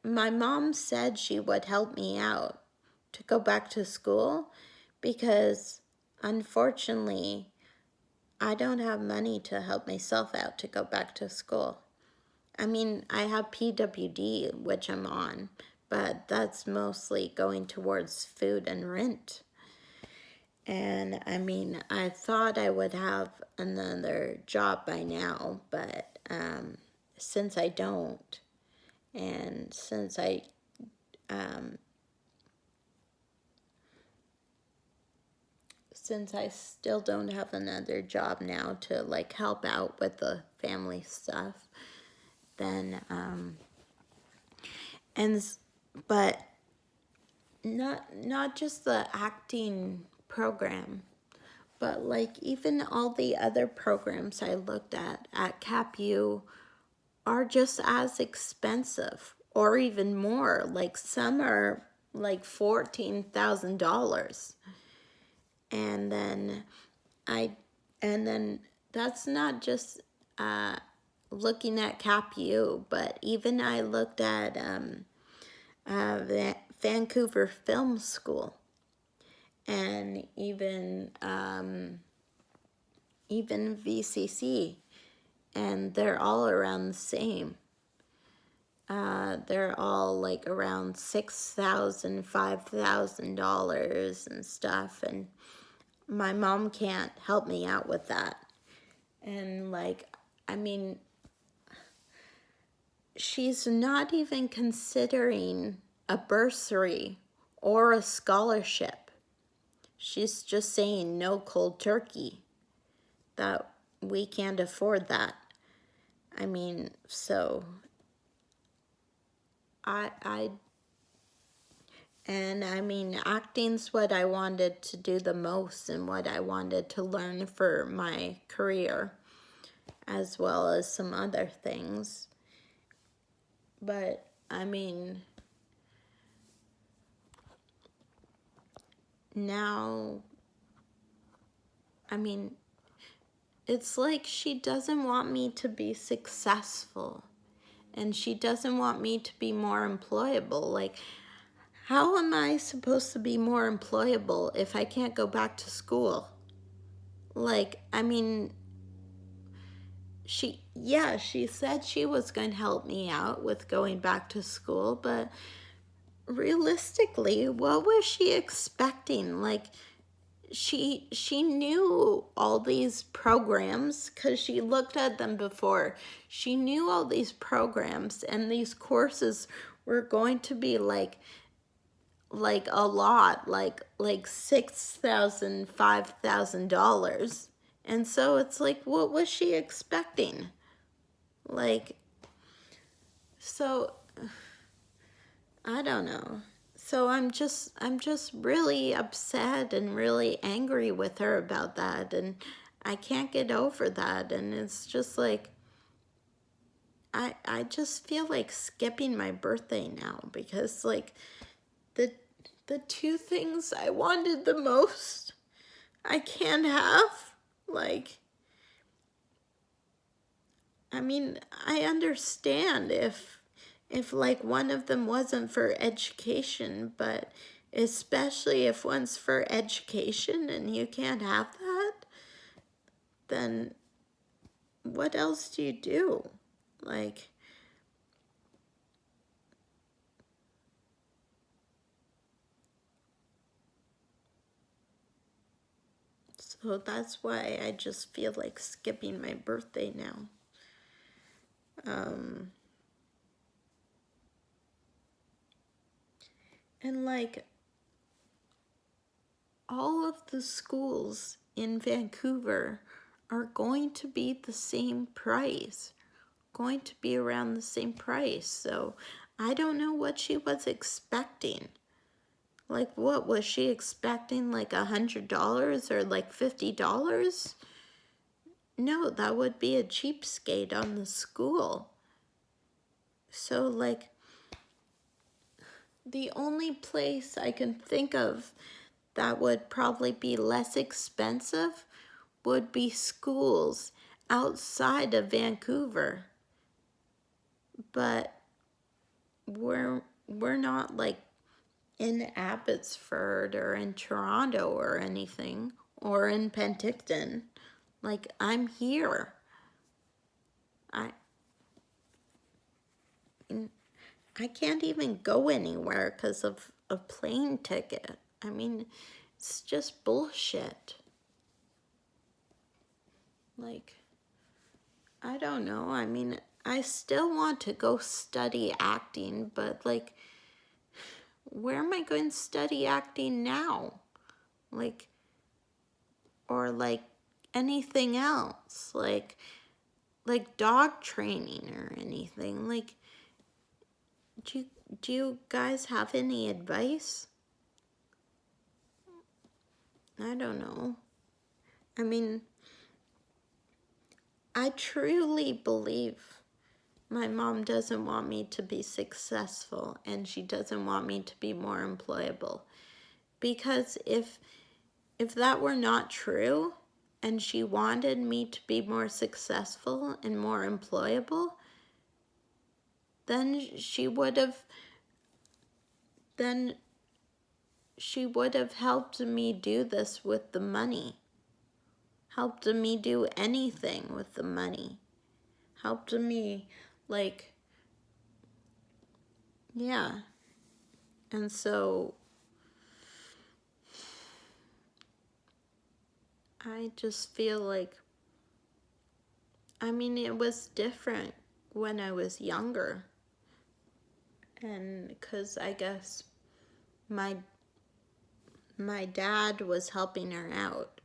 my mom said she would help me out to go back to school, because unfortunately, I don't have money to help myself out to go back to school. I mean, I have PWD, which I'm on, but that's mostly going towards food and rent. And I mean, I thought I would have another job by now, but since I don't, and since I still don't have another job now to like help out with the family stuff, then but not just the acting program, but like even all the other programs I looked at CapU are just as expensive or even more. Like some are like $14,000. And then that's not just looking at CapU, but even I looked at Vancouver Film School, and even VCC, and they're all around the same. They're all like around $6,000, $5,000 and stuff, and my mom can't help me out with that. And like, I mean, she's not even considering a bursary or a scholarship. She's just saying no cold turkey, that we can't afford that. I mean, so and I mean, acting's what I wanted to do the most and what I wanted to learn for my career, as well as some other things. But I mean, now, I mean, it's like she doesn't want me to be successful, and she doesn't want me to be more employable. Like, how am I supposed to be more employable if I can't go back to school? Like, I mean, she said she was going to help me out with going back to school, but realistically, what was she expecting? Like, she knew all these programs because she looked at them before. She knew all these programs, and these courses were going to be like a lot, like $6,000, $5,000. And so it's like, what was she expecting? Like, so I don't know. So I'm just really upset and really angry with her about that, and I can't get over that. And it's just like, I just feel like skipping my birthday now, because like the two things I wanted the most, I can't have. Like, I mean, I understand if like one of them wasn't for education, but especially if one's for education and you can't have that, then what else do you do? Like, so that's why I just feel like skipping my birthday now. And like, all of the schools in Vancouver are going to be the same price, going to be around the same price. So I don't know what she was expecting. Like, what was she expecting? Like $100 or like $50? No, that would be a cheapskate on the school. So like, the only place I can think of that would probably be less expensive would be schools outside of Vancouver. But we're not like in Abbotsford or in Toronto or anything, or in Penticton. Like, I'm here. I can't even go anywhere because of a plane ticket. I mean, it's just bullshit. Like, I don't know. I mean, I still want to go study acting, but like, where am I going to study acting now? Like, or like anything else, like dog training or anything. Like, do you guys have any advice? I don't know. I mean, I truly believe my mom doesn't want me to be successful, and she doesn't want me to be more employable. Because if that were not true, and she wanted me to be more successful and more employable, then then she would have helped me do this with the money, helped me do anything with the money, helped me, like, yeah. And so I just feel like, I mean, it was different when I was younger. And because I guess my dad was helping her out,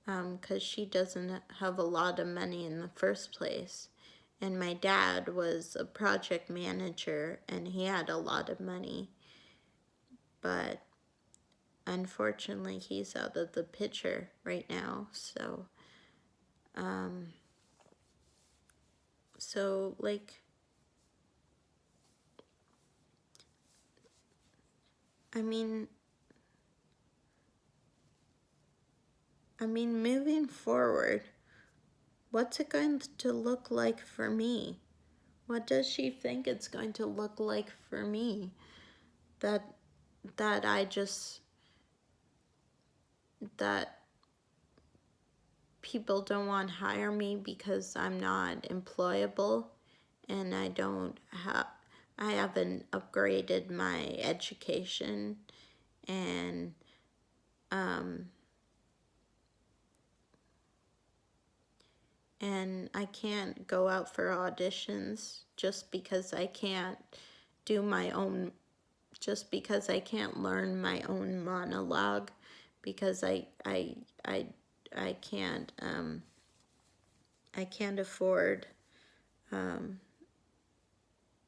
because she doesn't have a lot of money in the first place. And my dad was a project manager and he had a lot of money. But unfortunately, he's out of the picture right now. So like, I mean, moving forward, what's it going to look like for me? What does she think it's going to look like for me? That I just, that people don't want to hire me because I'm not employable and I haven't upgraded my education, and I can't go out for auditions just because I can't do my own, just because I can't learn my own monologue, because I can't afford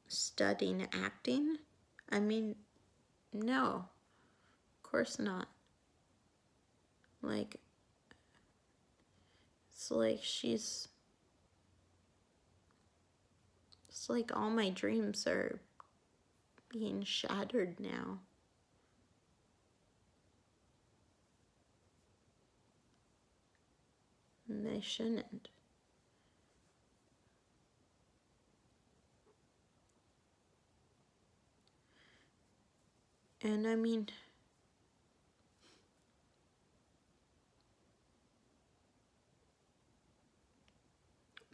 studying acting. I mean, no, of course not. Like, it's like it's like all my dreams are being shattered now. And they shouldn't. And I mean,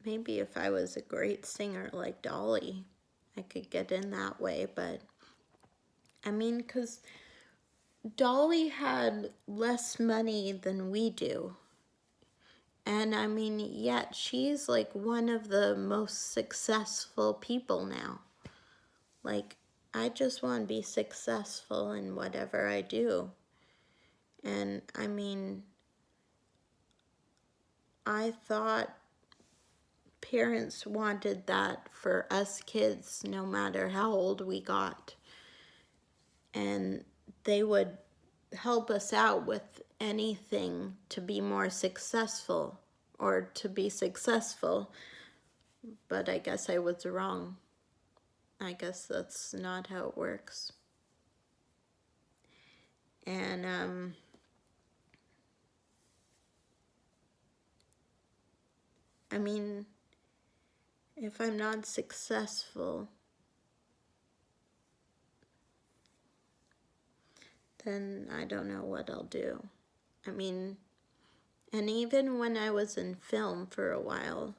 maybe if I was a great singer like Dolly, I could get in that way. But I mean, because Dolly had less money than we do. And I mean, yet she's like one of the most successful people now. Like, I just want to be successful in whatever I do. And I mean, I thought parents wanted that for us kids no matter how old we got. And they would help us out with anything to be more successful or to be successful. But I guess I was wrong. I guess that's not how it works. And I mean, if I'm not successful, then I don't know what I'll do. I mean, and even when I was in film for a while,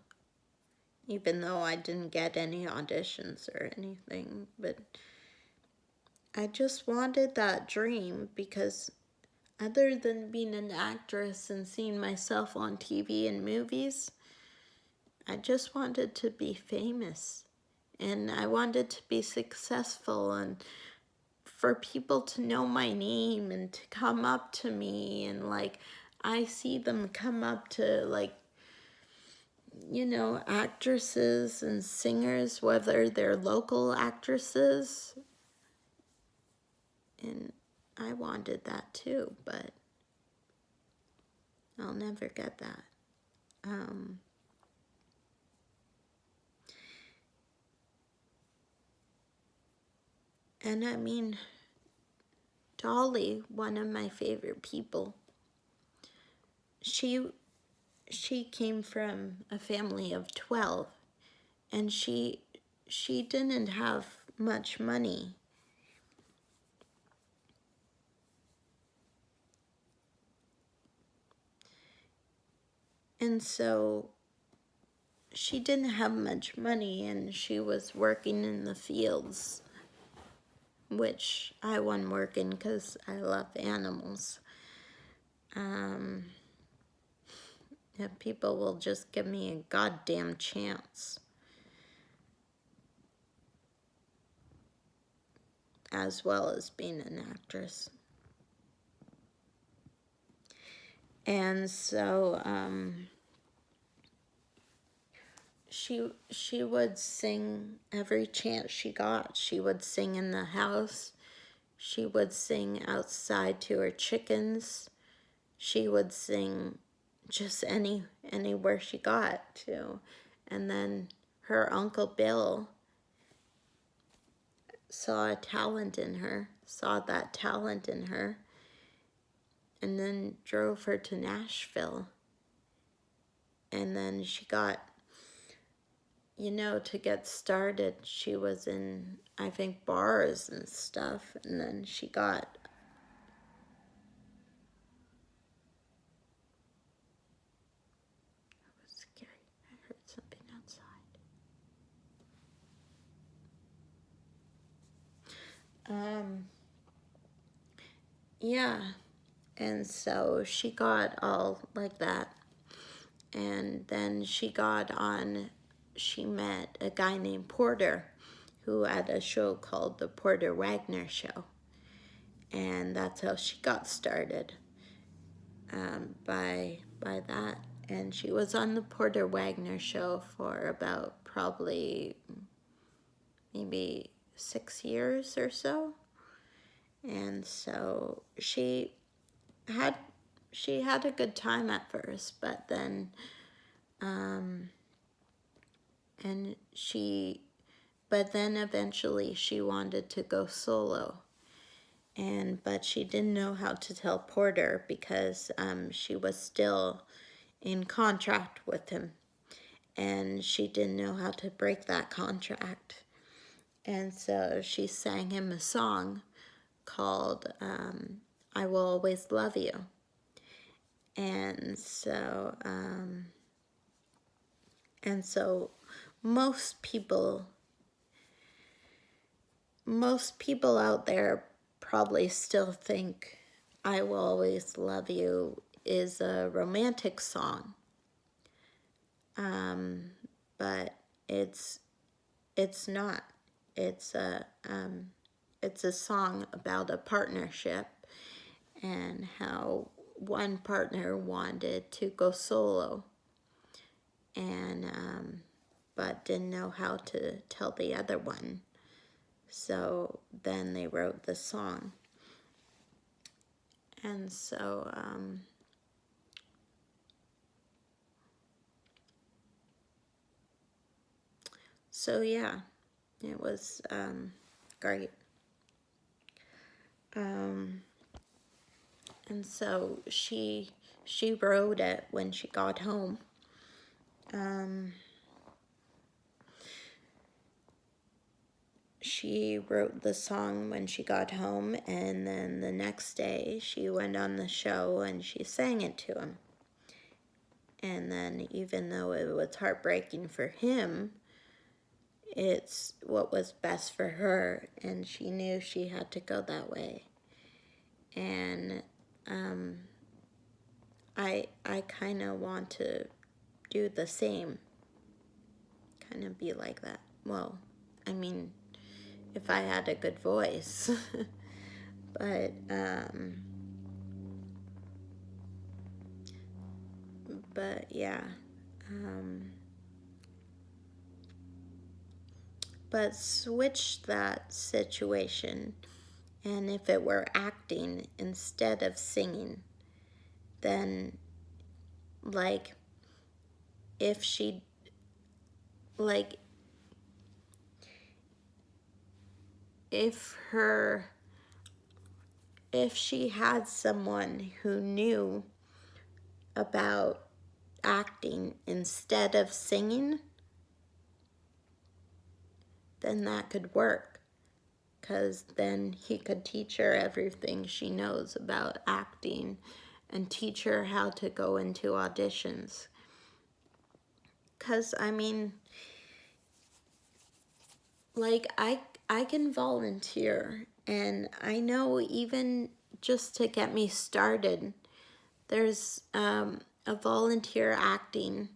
even though I didn't get any auditions or anything, but I just wanted that dream, because other than being an actress and seeing myself on TV and movies, I just wanted to be famous. And I wanted to be successful and for people to know my name and to come up to me. And like, I see them come up to, like, actresses and singers, whether they're local actresses. And I wanted that too, but I'll never get that. And I mean, Dolly, one of my favorite people, she she came from a family of 12, and she didn't have much money. And so she didn't have much money, and she was working in the fields, which I wasn't working because I love animals. If people will just give me a goddamn chance, as well as being an actress. And so she would sing every chance she got. She would sing in the house. She would sing outside to her chickens. She would sing just anywhere she got to. And then her Uncle Bill saw that talent in her, and then drove her to Nashville. And then she got, to get started, she was in, I think, bars and stuff, and then she got, it was scary, I heard something outside. Yeah, and so she got all like that, and then she met a guy named Porter, who had a show called The Porter Wagner Show. And that's how she got started, by that. And she was on the Porter Wagner Show for about probably maybe 6 years or so. And so she had a good time at first, but then eventually she wanted to go solo. But she didn't know how to tell Porter because she was still in contract with him, and she didn't know how to break that contract. And so she sang him a song called I Will Always Love You. And so most people out there probably still think I Will Always Love You is a romantic song. But it's not. It's a song about a partnership and how one partner wanted to go solo, and but didn't know how to tell the other one. So then they wrote the song. And so yeah, it was great. And so she wrote it when she got home. She wrote the song when she got home, and then the next day she went on the show and she sang it to him. And then even though it was heartbreaking for him, it's what was best for her, and she knew she had to go that way. And I kind of want to do the same, kind of be like that. Well, I mean, if I had a good voice. But yeah, but switch that situation, and if it were acting instead of singing, then like if she if she had someone who knew about acting instead of singing, then that could work. Because then he could teach her everything she knows about acting and teach her how to go into auditions. Because, I mean, like, I can volunteer, and I know even just to get me started, there's a volunteer acting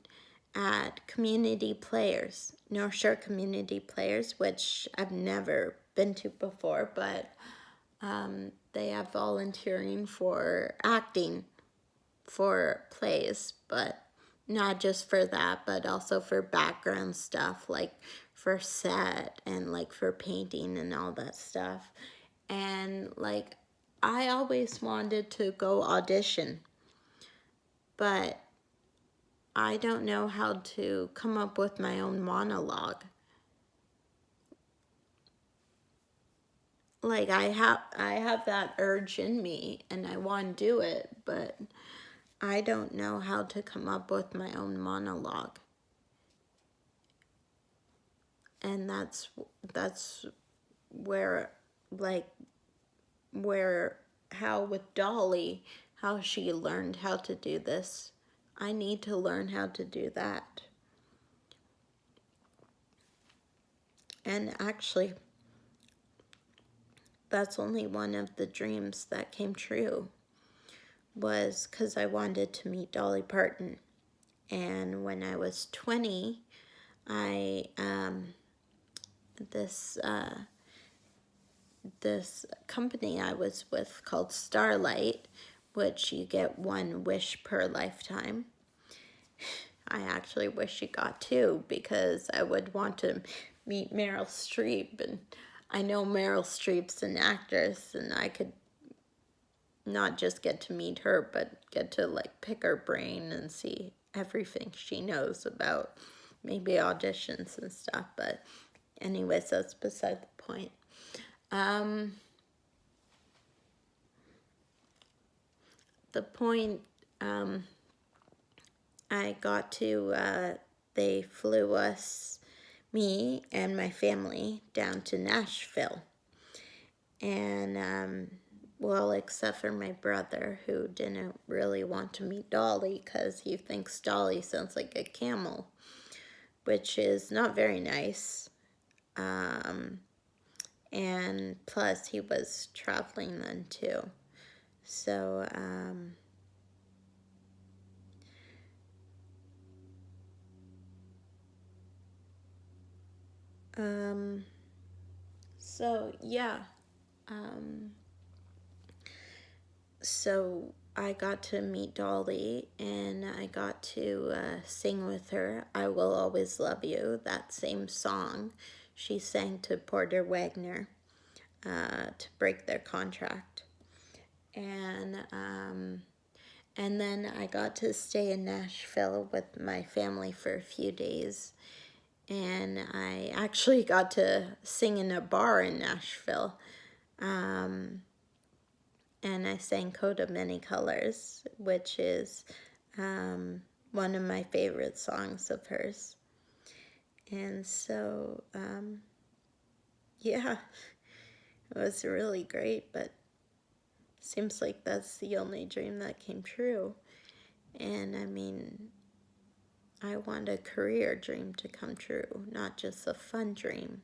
at Community Players, North Shore Community Players, which I've never been to before, but they have volunteering for acting for plays, but not just for that, but also for background stuff, like for set and like for painting and all that stuff. And like, I always wanted to go audition, but I don't know how to come up with my own monologue. Like, I have that urge in me and I want to do it, but I don't know how to come up with my own monologue. And that's where, like, how with Dolly, how she learned how to do this. I need to learn how to do that. And actually, that's only one of the dreams that came true, was because I wanted to meet Dolly Parton. And when I was 20, I this company I was with called Starlight, which you get one wish per lifetime. I actually wish you got two, because I would want to meet Meryl Streep, and I know Meryl Streep's an actress, and I could not just get to meet her, but get to like pick her brain and see everything she knows about maybe auditions and stuff. But anyways, that's beside the point. The point, I got to, they flew us, me and my family, down to Nashville. And, well, except for my brother, who didn't really want to meet Dolly because he thinks Dolly sounds like a camel, which is not very nice. And plus, he was traveling then too. So, so yeah. So I got to meet Dolly, and I got to sing with her I Will Always Love You, that same song she sang to Porter Wagner to break their contract. And then I got to stay in Nashville with my family for a few days, and I actually got to sing in a bar in Nashville. And I sang Coat of Many Colors, which is one of my favorite songs of hers. And so, yeah, it was really great, but seems like that's the only dream that came true. And I mean, I want a career dream to come true, not just a fun dream.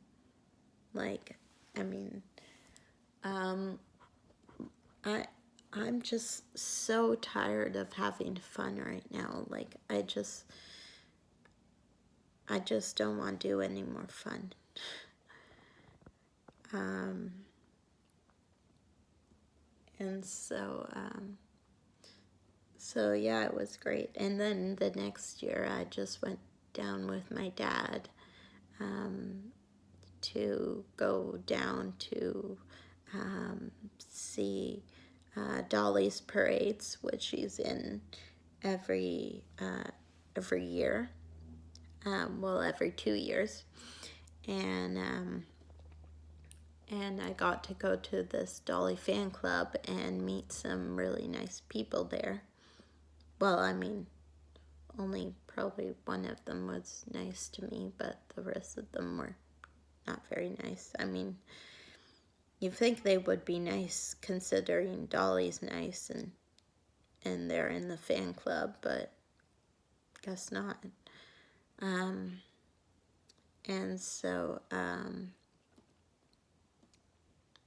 Like, I mean, I'm just so tired of having fun right now. Like, I just don't want to do any more fun. And so yeah, it was great. And then the next year, I just went down with my dad to go down to see Dolly's parades, which she's in every year. Well, every 2 years. And I got to go to this Dolly fan club and meet some really nice people there. Well, I mean, only probably one of them was nice to me, but the rest of them were not very nice. I mean, you think they would be nice considering Dolly's nice and they're in the fan club, but guess not. And so,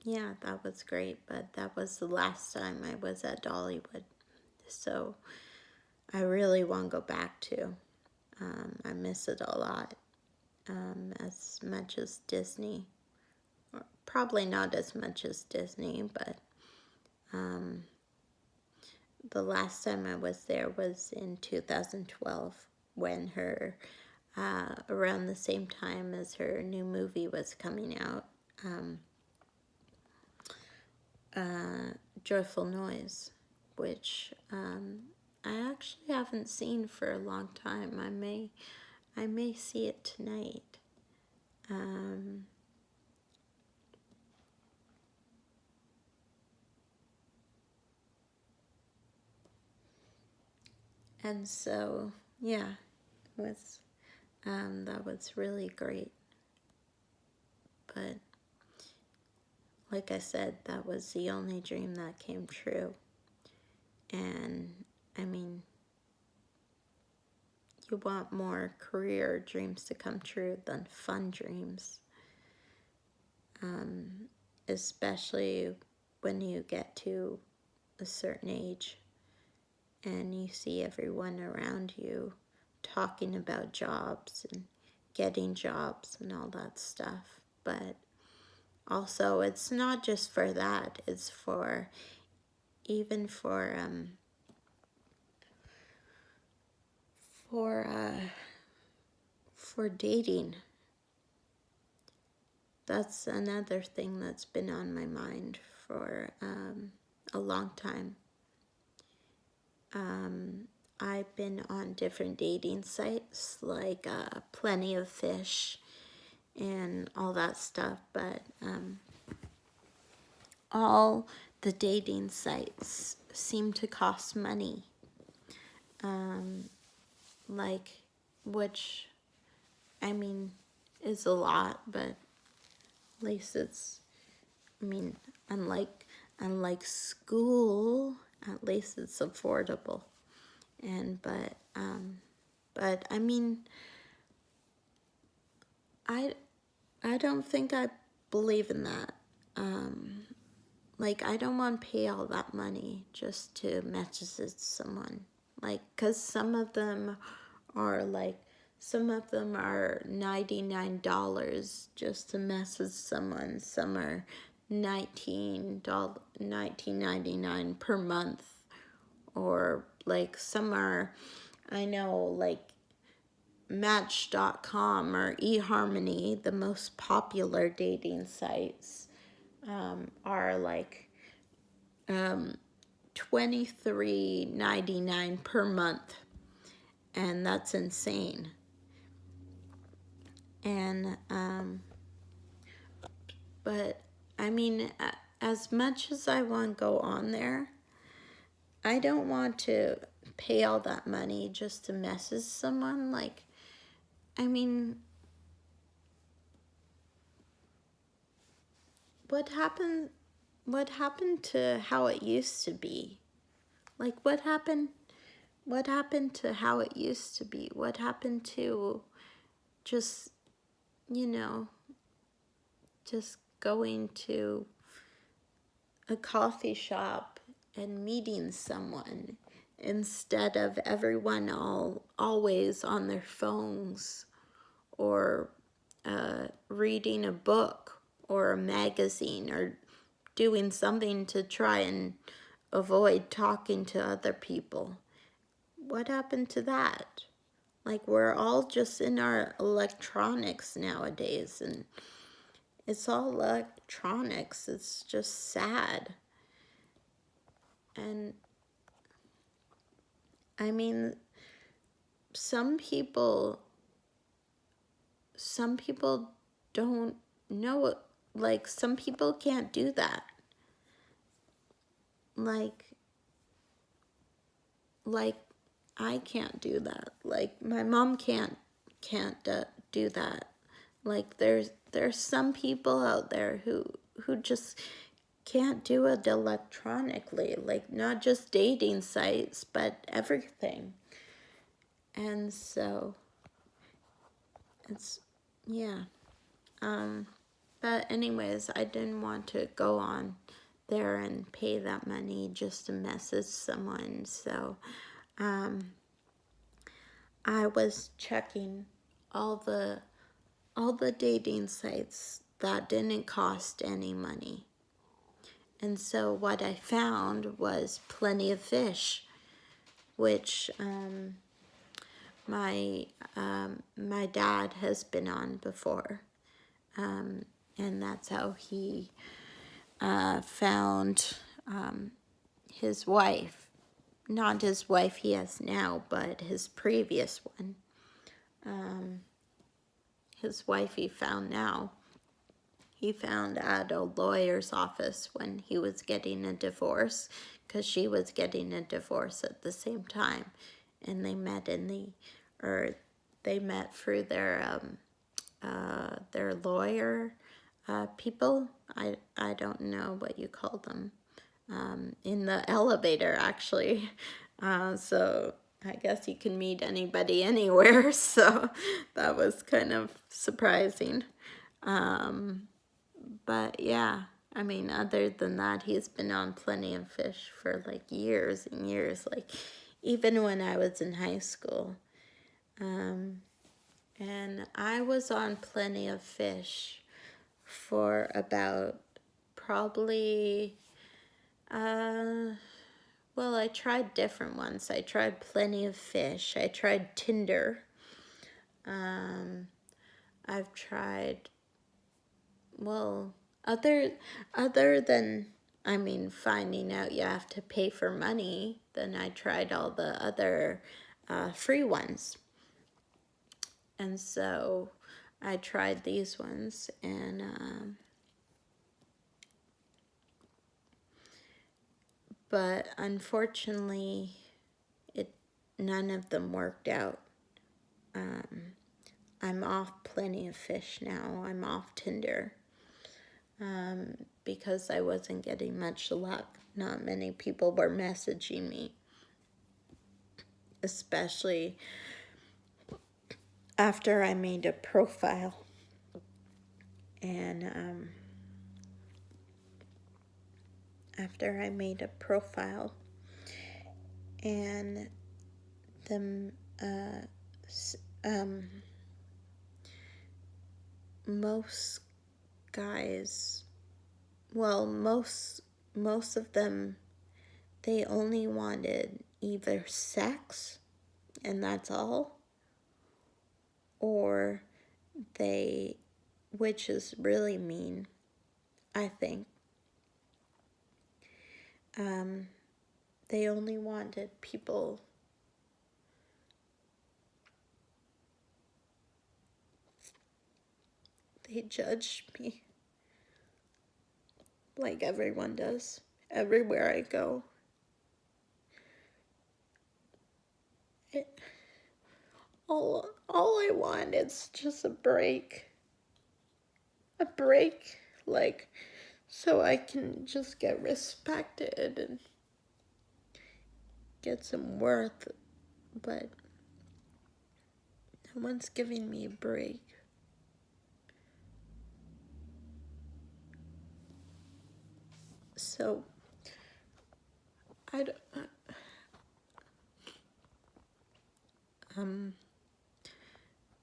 yeah, that was great, but that was the last time I was at Dollywood. So I really want to go back to. I miss it a lot, as much as Disney. Probably not as much as Disney, but the last time I was there was in 2012 when her, around the same time as her new movie was coming out, Joyful Noise, which I actually haven't seen for a long time. I may see it tonight. And so, yeah, it was, that was really great. But like I said, that was the only dream that came true. And I mean, you want more career dreams to come true than fun dreams. Especially when you get to a certain age and you see everyone around you talking about jobs and getting jobs and all that stuff. But also, it's not just for that, it's for, even for dating. That's another thing that's been on my mind for a long time. I've been on different dating sites like Plenty of Fish and all that stuff, but all the dating sites seem to cost money. Like, which, I mean, is a lot, but at least it's, I mean, unlike school, at least it's affordable. And but I mean, I don't think I believe in that. Like, I don't want to pay all that money just to message someone. Like, cause some of them are $99 just to message someone. Some are $19.99 per month, or like some are, I know, like Match.com or eHarmony, the most popular dating sites, are like $23.99 per month, and that's insane. And but I mean, as much as I want to go on there, I don't want to pay all that money just to message someone. Like, I mean, what happened to how it used to be? Like, what happened to how it used to be? What happened to just, just going to a coffee shop and meeting someone instead of everyone always on their phones, or reading a book or a magazine, or doing something to try and avoid talking to other people? What happened to that? Like, we're all just in our electronics nowadays, and it's all electronics. It's just sad. And I mean, some people don't know it. Like, some people can't do that. Like I can't do that. Like my mom can't do that. Like there's some people out there who just can't do it electronically, like not just dating sites, but everything. And so it's yeah. But anyways, I didn't want to go on there and pay that money just to message someone. So I was checking all the dating sites that didn't cost any money. And so what I found was Plenty of Fish, which my dad has been on before, and that's how he found his wife. Not his wife he has now, but his previous one. His wife he found now. He found at a lawyer's office when he was getting a divorce, because she was getting a divorce at the same time, and they met they met through their lawyer people. I don't know what you call them. In the elevator, actually. So I guess you can meet anybody anywhere. So that was kind of surprising. But yeah, I mean, other than that, he's been on Plenty of Fish for like years and years, like even when I was in high school. And I was on Plenty of Fish for about probably, well, I tried different ones. I tried Plenty of Fish. I tried Tinder. I've tried, well, other than, I mean, finding out you have to pay for money, then I tried all the other free ones. And so I tried these ones, and but unfortunately, none of them worked out. I'm off Plenty of Fish now. I'm off Tinder. Because I wasn't getting much luck. Not many people were messaging me, especially after I made a profile. And after I made a profile, and the most guys, well, most of them, they only wanted either sex, and that's all, or they, which is really mean, I think, they only wanted people they judged me like everyone does everywhere I go. All I want is just a break, like, so I can just get respected and get some worth, but no one's giving me a break. So I don't,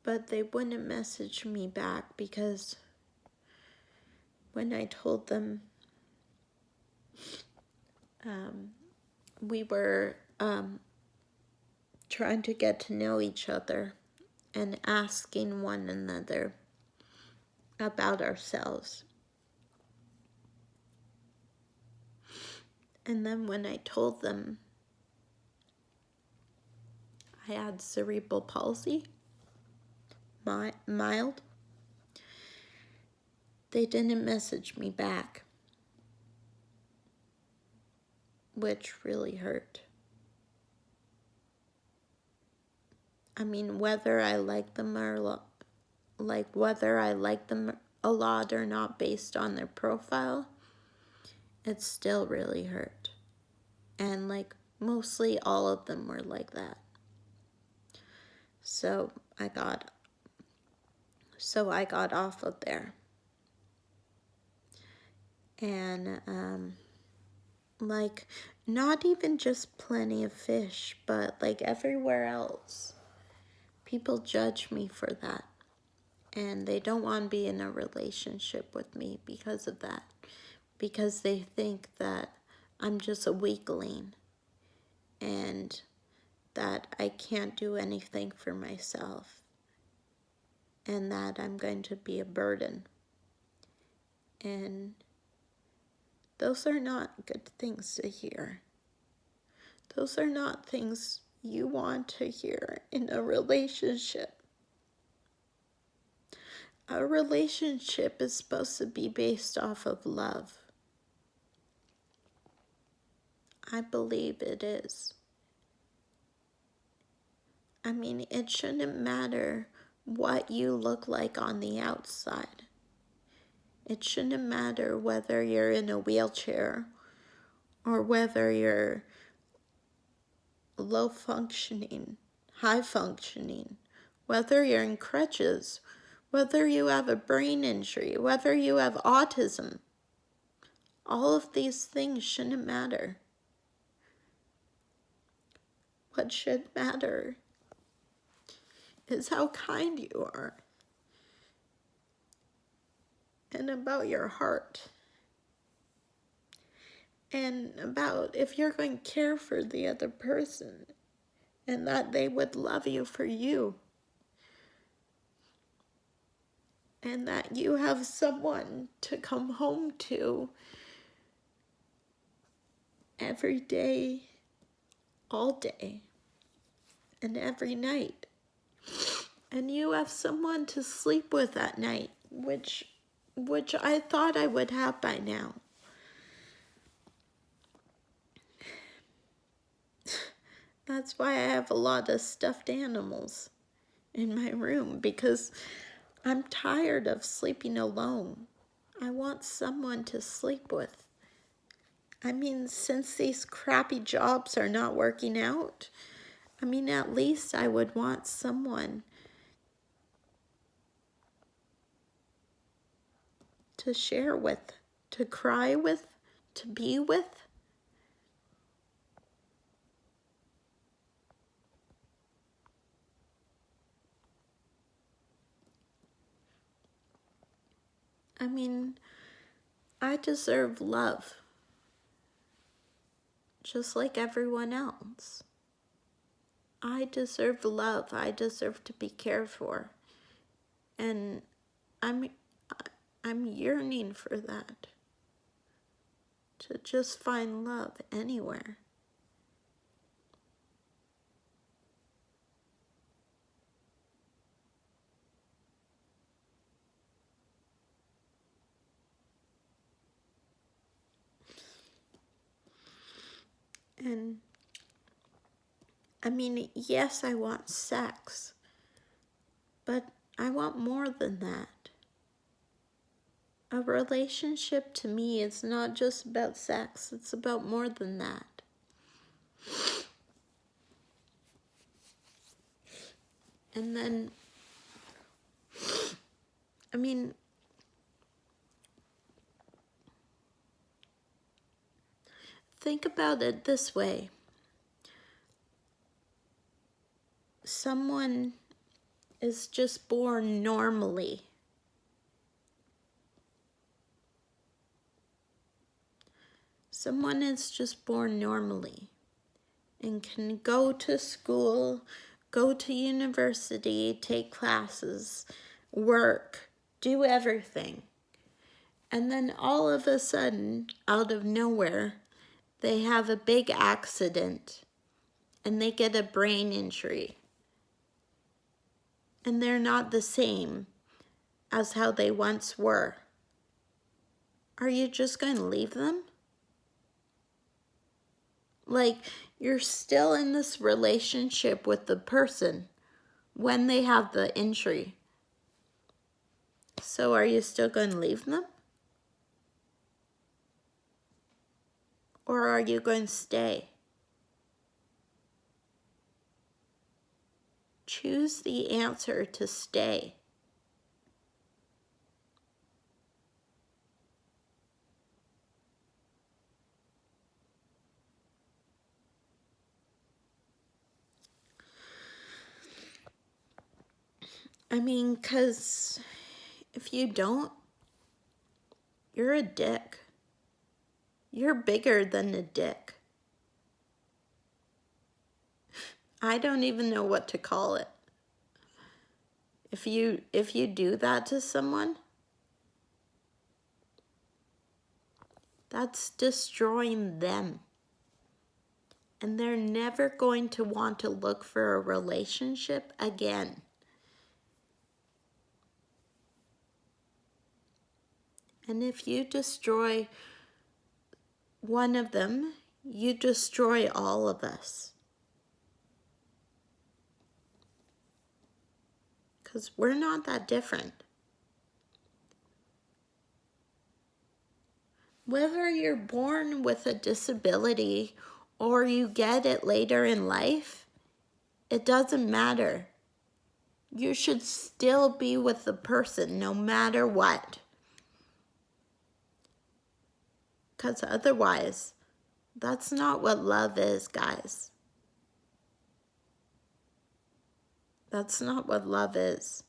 but they wouldn't message me back, because when I told them we were trying to get to know each other and asking one another about ourselves. And then when I told them I had cerebral palsy, mild, they didn't message me back, which really hurt. I mean, whether I like them whether I like them a lot or not based on their profile, it still really hurt. And like mostly all of them were like that. So I got off of there. And like not even just Plenty of Fish, but like everywhere else, people judge me for that. And they don't want to be in a relationship with me because of that. Because they think that I'm just a weakling and that I can't do anything for myself and that I'm going to be a burden. And those are not good things to hear. Those are not things you want to hear in a relationship. A relationship is supposed to be based off of love. I believe it is. I mean, it shouldn't matter what you look like on the outside. It shouldn't matter whether you're in a wheelchair or whether you're low functioning, high functioning, whether you're in crutches, whether you have a brain injury, whether you have autism. All of these things shouldn't matter. What should matter is how kind you are and about your heart and about if you're going to care for the other person and that they would love you for you and that you have someone to come home to every day, all day, and every night. And you have someone to sleep with at night, which I thought I would have by now. That's why I have a lot of stuffed animals in my room, because I'm tired of sleeping alone. I want someone to sleep with. I mean, since these crappy jobs are not working out, I mean, at least I would want someone to share with, to cry with, to be with. I mean, I deserve love, just like everyone else. I deserve love. I deserve to be cared for. And I'm yearning for that. To just find love anywhere. And I mean, yes, I want sex, but I want more than that. A relationship to me is not just about sex, it's about more than that. And then, I mean, think about it this way. Someone is just born normally. Someone is just born normally and can go to school, go to university, take classes, work, do everything. And then all of a sudden, out of nowhere, they have a big accident and they get a brain injury. And they're not the same as how they once were. Are you just going to leave them? Like, you're still in this relationship with the person, when they have the injury. So are you still going to leave them? Or are you going to stay? Choose the answer to stay. I mean, because if you don't, you're a dick. You're bigger than a dick. I don't even know what to call it. If you do that to someone, that's destroying them. And they're never going to want to look for a relationship again. And if you destroy one of them, you destroy all of us. Because we're not that different. Whether you're born with a disability or you get it later in life, it doesn't matter. You should still be with the person no matter what. Because otherwise, that's not what love is, guys. That's not what love is.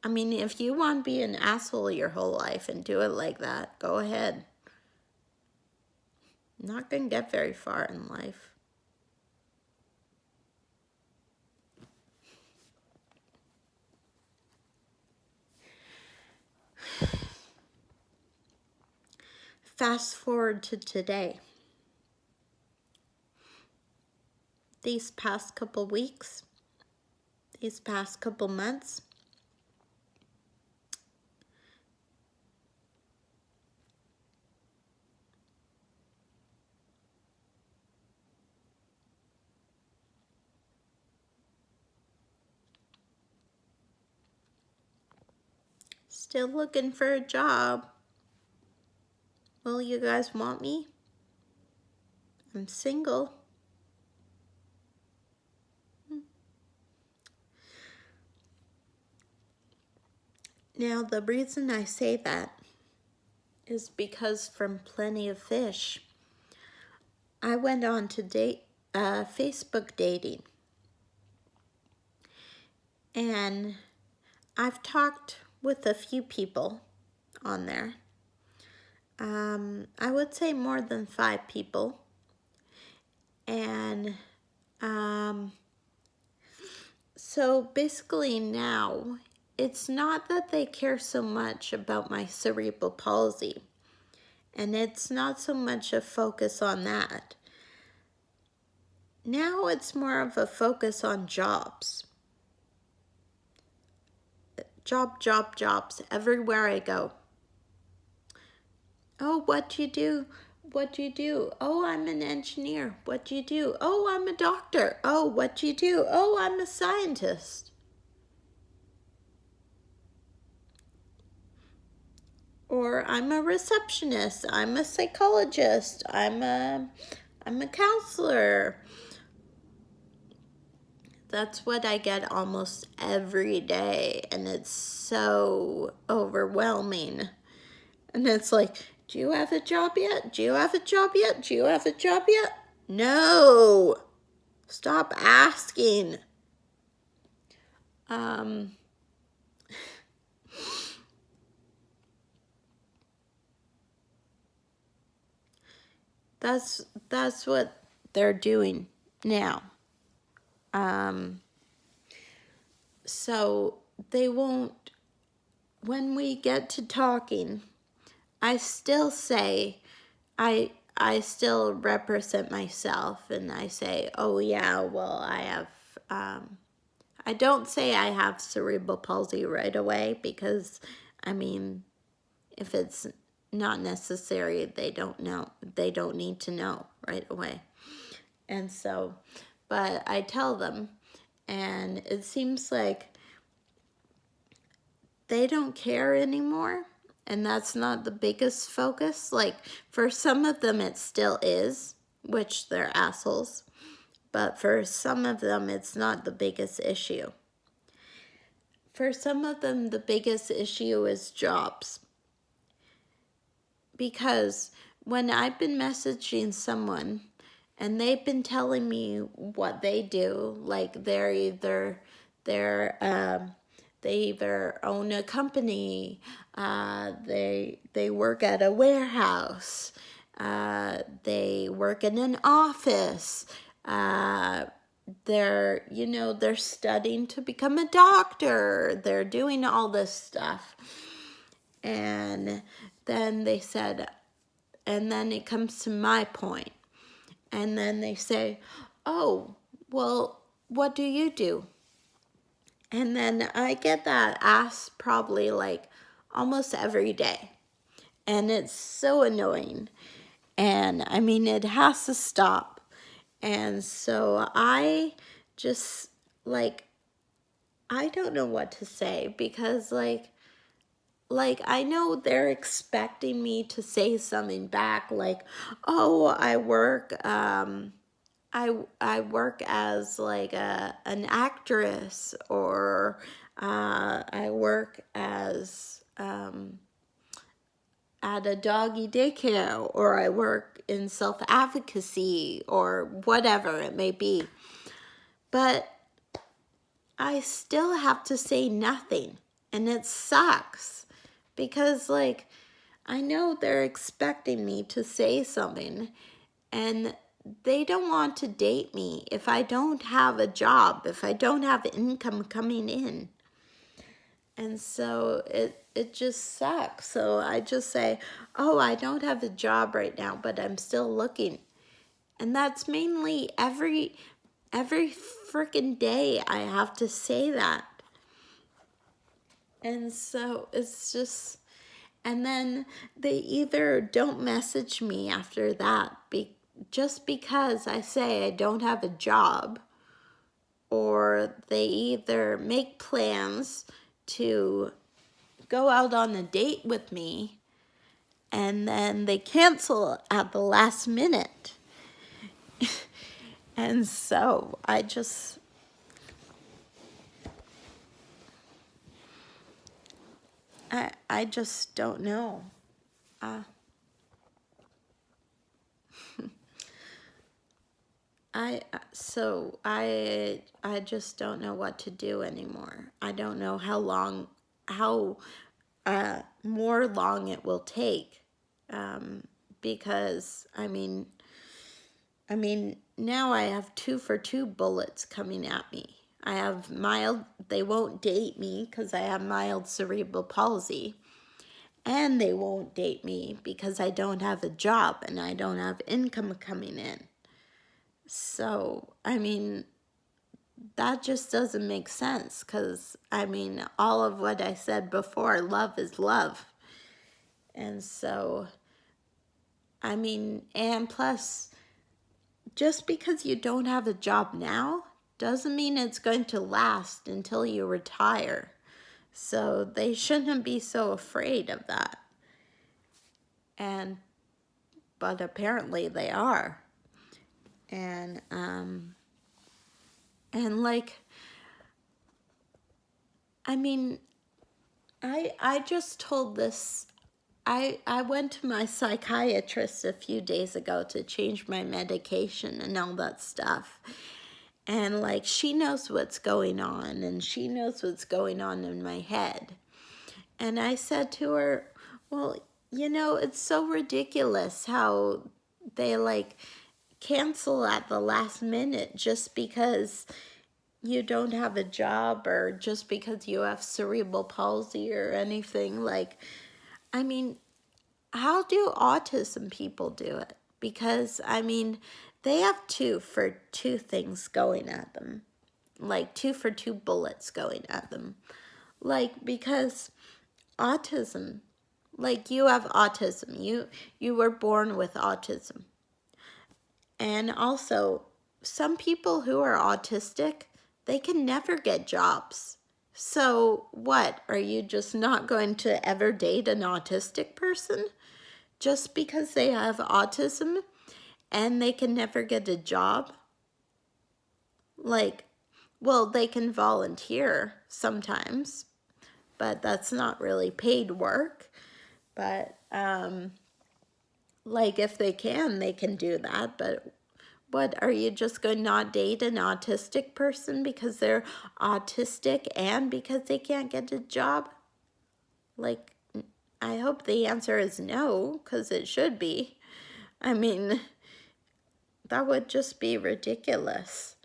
I mean, if you want to be an asshole your whole life and do it like that, go ahead. Not going to get very far in life. Fast forward to today. These past couple weeks, these past couple months, still looking for a job. Will you guys want me? I'm single. Now, the reason I say that is because from Plenty of Fish, I went on to Facebook dating. And I've talked with a few people on there. I would say more than 5 people. And so basically now, it's not that they care so much about my cerebral palsy. And it's not so much a focus on that. Now it's more of a focus on jobs. Jobs, everywhere I go. Oh, what do you do? What do you do? Oh, I'm an engineer. What do you do? Oh, I'm a doctor. Oh, what do you do? Oh, I'm a scientist. Or I'm a receptionist. I'm a psychologist. I'm a counselor. That's what I get almost every day, and it's so overwhelming. And it's like, do you have a job yet? Do you have a job yet? Do you have a job yet? No. Stop asking. That's what they're doing now. So they won't, when we get to talking, I still say, I still represent myself and I say, oh yeah, well I have, I don't say I have cerebral palsy right away because, I mean, if it's not necessary, they don't know. They don't need to know right away. And so, but I tell them, And it seems like they don't care anymore. And that's not the biggest focus. Like, for some of them, it still is, which they're assholes. But for some of them, it's not the biggest issue. For some of them, the biggest issue is jobs. Because when I've been messaging someone and they've been telling me what they do, like they either own a company, they work at a warehouse, they work in an office, they're studying to become a doctor, they're doing all this stuff. And then they said, and then it comes to my point. And then they say, oh, well, what do you do? And then I get that asked probably like almost every day. And it's so annoying. And I mean, it has to stop. And so I just like, I don't know what to say because like I know they're expecting me to say something back like, oh, I work as like an actress, or I work as at a doggy daycare, or I work in self-advocacy, or whatever it may be. But I still have to say nothing, and it sucks. Because, like, I know they're expecting me to say something, and they don't want to date me if I don't have a job, if I don't have income coming in. And so it just sucks. So I just say, oh, I don't have a job right now, but I'm still looking. And that's mainly every freaking day I have to say that. And so it's just, and then they either don't message me after that just because I say I don't have a job, or they either make plans to go out on a date with me and then they cancel at the last minute. And so I just don't know. I just don't know what to do anymore. I don't know how more long it will take, because I mean now I have 2 for 2 bullets coming at me. I have they won't date me because I have mild cerebral palsy. And they won't date me because I don't have a job and I don't have income coming in. So, I mean, that just doesn't make sense because, I mean, all of what I said before, love is love. And so, I mean, and plus, just because you don't have a job now doesn't mean it's going to last until you retire. So they shouldn't be so afraid of that. But apparently they are. And like, I mean, I just told this, I went to my psychiatrist a few days ago to change my medication and all that stuff. And like, she knows what's going on, and she knows what's going on in my head. And I said to her, well, it's so ridiculous how they like cancel at the last minute just because you don't have a job, or just because you have cerebral palsy or anything. Like, I mean, how do autism people do it? Because, I mean, they have 2 for 2 things going at them. Like 2 for 2 bullets going at them. Like, because autism, like, you have autism. You were born with autism. And also, some people who are autistic they can never get jobs. So what? Are you just not going to ever date an autistic person just because they have autism and they can never get a job? Like, well, they can volunteer sometimes, but that's not really paid work. But like if they can do that. But what, are you just going to not date an autistic person because they're autistic and because they can't get a job? Like, I hope the answer is no, because it should be. I mean, that would just be ridiculous.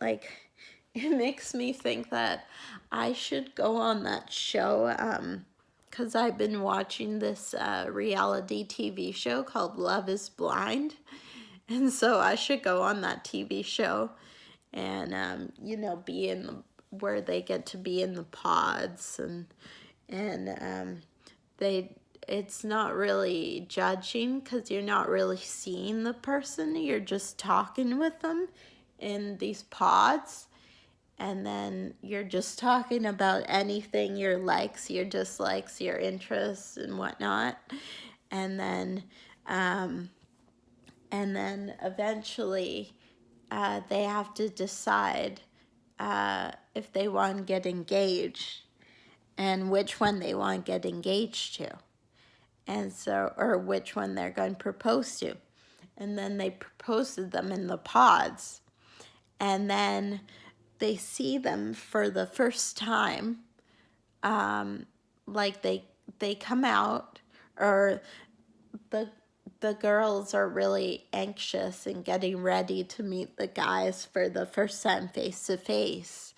Like, it makes me think that I should go on that show, because I've been watching this reality TV show called Love is Blind. And so I should go on that TV show and, be in where they get to be in the pods and it's not really judging because you're not really seeing the person. You're just talking with them in these pods. And then you're just talking about anything, your likes, your dislikes, your interests and whatnot. And then eventually they have to decide if they want to get engaged and which one they want to get engaged to. And so, or which one they're going to propose to. And then they propose to them in the pods. And then they see them for the first time. Like they come out, or the girls are really anxious and getting ready to meet the guys for the first time face to face.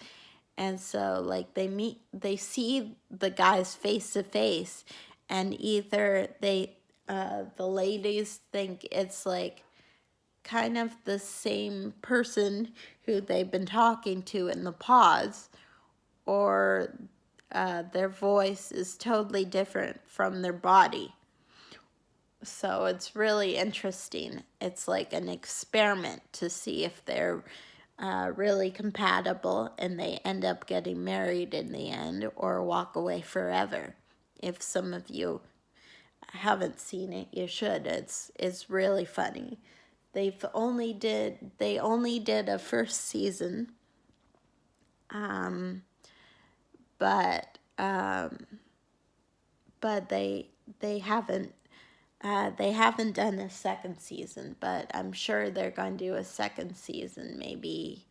And so like they see the guys face to face, and either the ladies think it's like kind of the same person who they've been talking to in the pods, or their voice is totally different from their body. So it's really interesting. It's like an experiment to see if they're really compatible and they end up getting married in the end or walk away forever. If some of you haven't seen it, you should. It's really funny. They only did a first season, but they haven't done a second season. But I'm sure they're going to do a second season maybe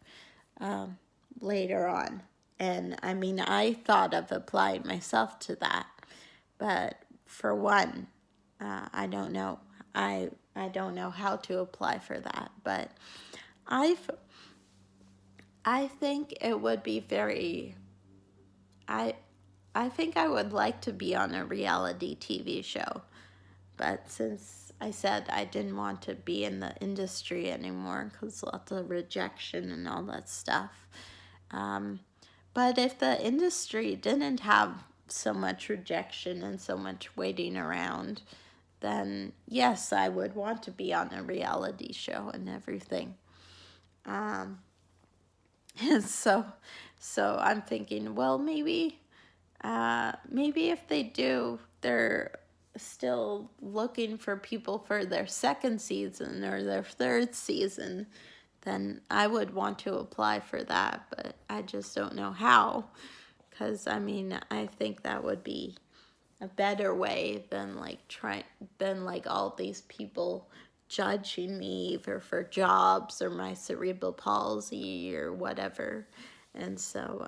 later on. And I mean, I thought of applying myself to that, but for one, I don't know. I don't know how to apply for that, but I think it would be very. I think I would like to be on a reality TV show, but since I said I didn't want to be in the industry anymore because lots of rejection and all that stuff. But if the industry didn't have so much rejection and so much waiting around, then yes, I would want to be on a reality show and everything. And so I'm thinking, well, maybe if they do, they're still looking for people for their second season or their third season, then I would want to apply for that, but I just don't know how, because I mean, I think that would be a better way than like all these people judging me either for jobs or my cerebral palsy or whatever. And so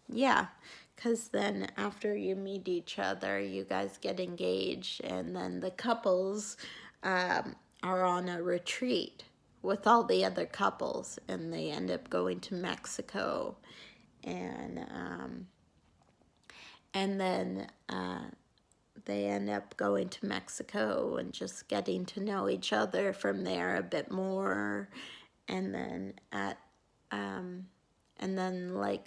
yeah, because then after you meet each other, you guys get engaged, and then the couples are on a retreat with all the other couples, and they end up going to Mexico, and then they end up going to Mexico and just getting to know each other from there a bit more, and then like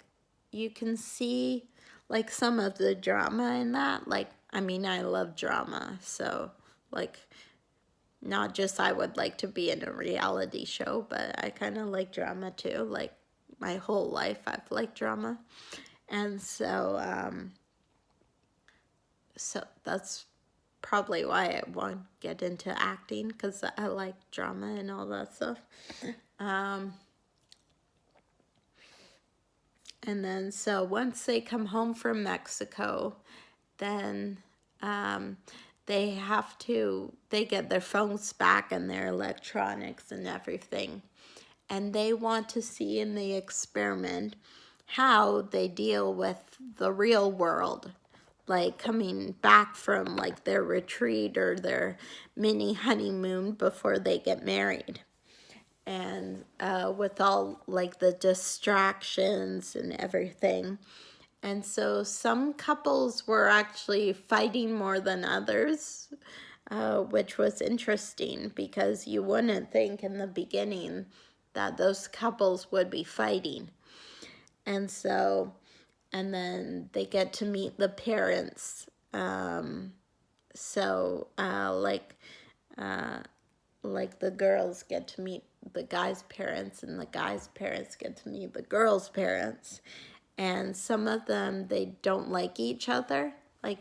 you can see like some of the drama in that. Like, I mean, I love drama, so like not just I would like to be in a reality show, but I kind of like drama too. Like my whole life I've liked drama. And so that's probably why I want to get into acting, because I like drama and all that stuff. Um, and then so once they come home from Mexico, then they get their phones back and their electronics and everything. And they want to see in the experiment how they deal with the real world, like coming back from like their retreat or their mini honeymoon before they get married. And with all like the distractions and everything. And so some couples were actually fighting more than others, which was interesting because you wouldn't think in the beginning that those couples would be fighting. And so, and then they get to meet the parents. Like the girls get to meet the guy's parents, and the guy's parents get to meet the girl's parents. And some of them, they don't like each other. Like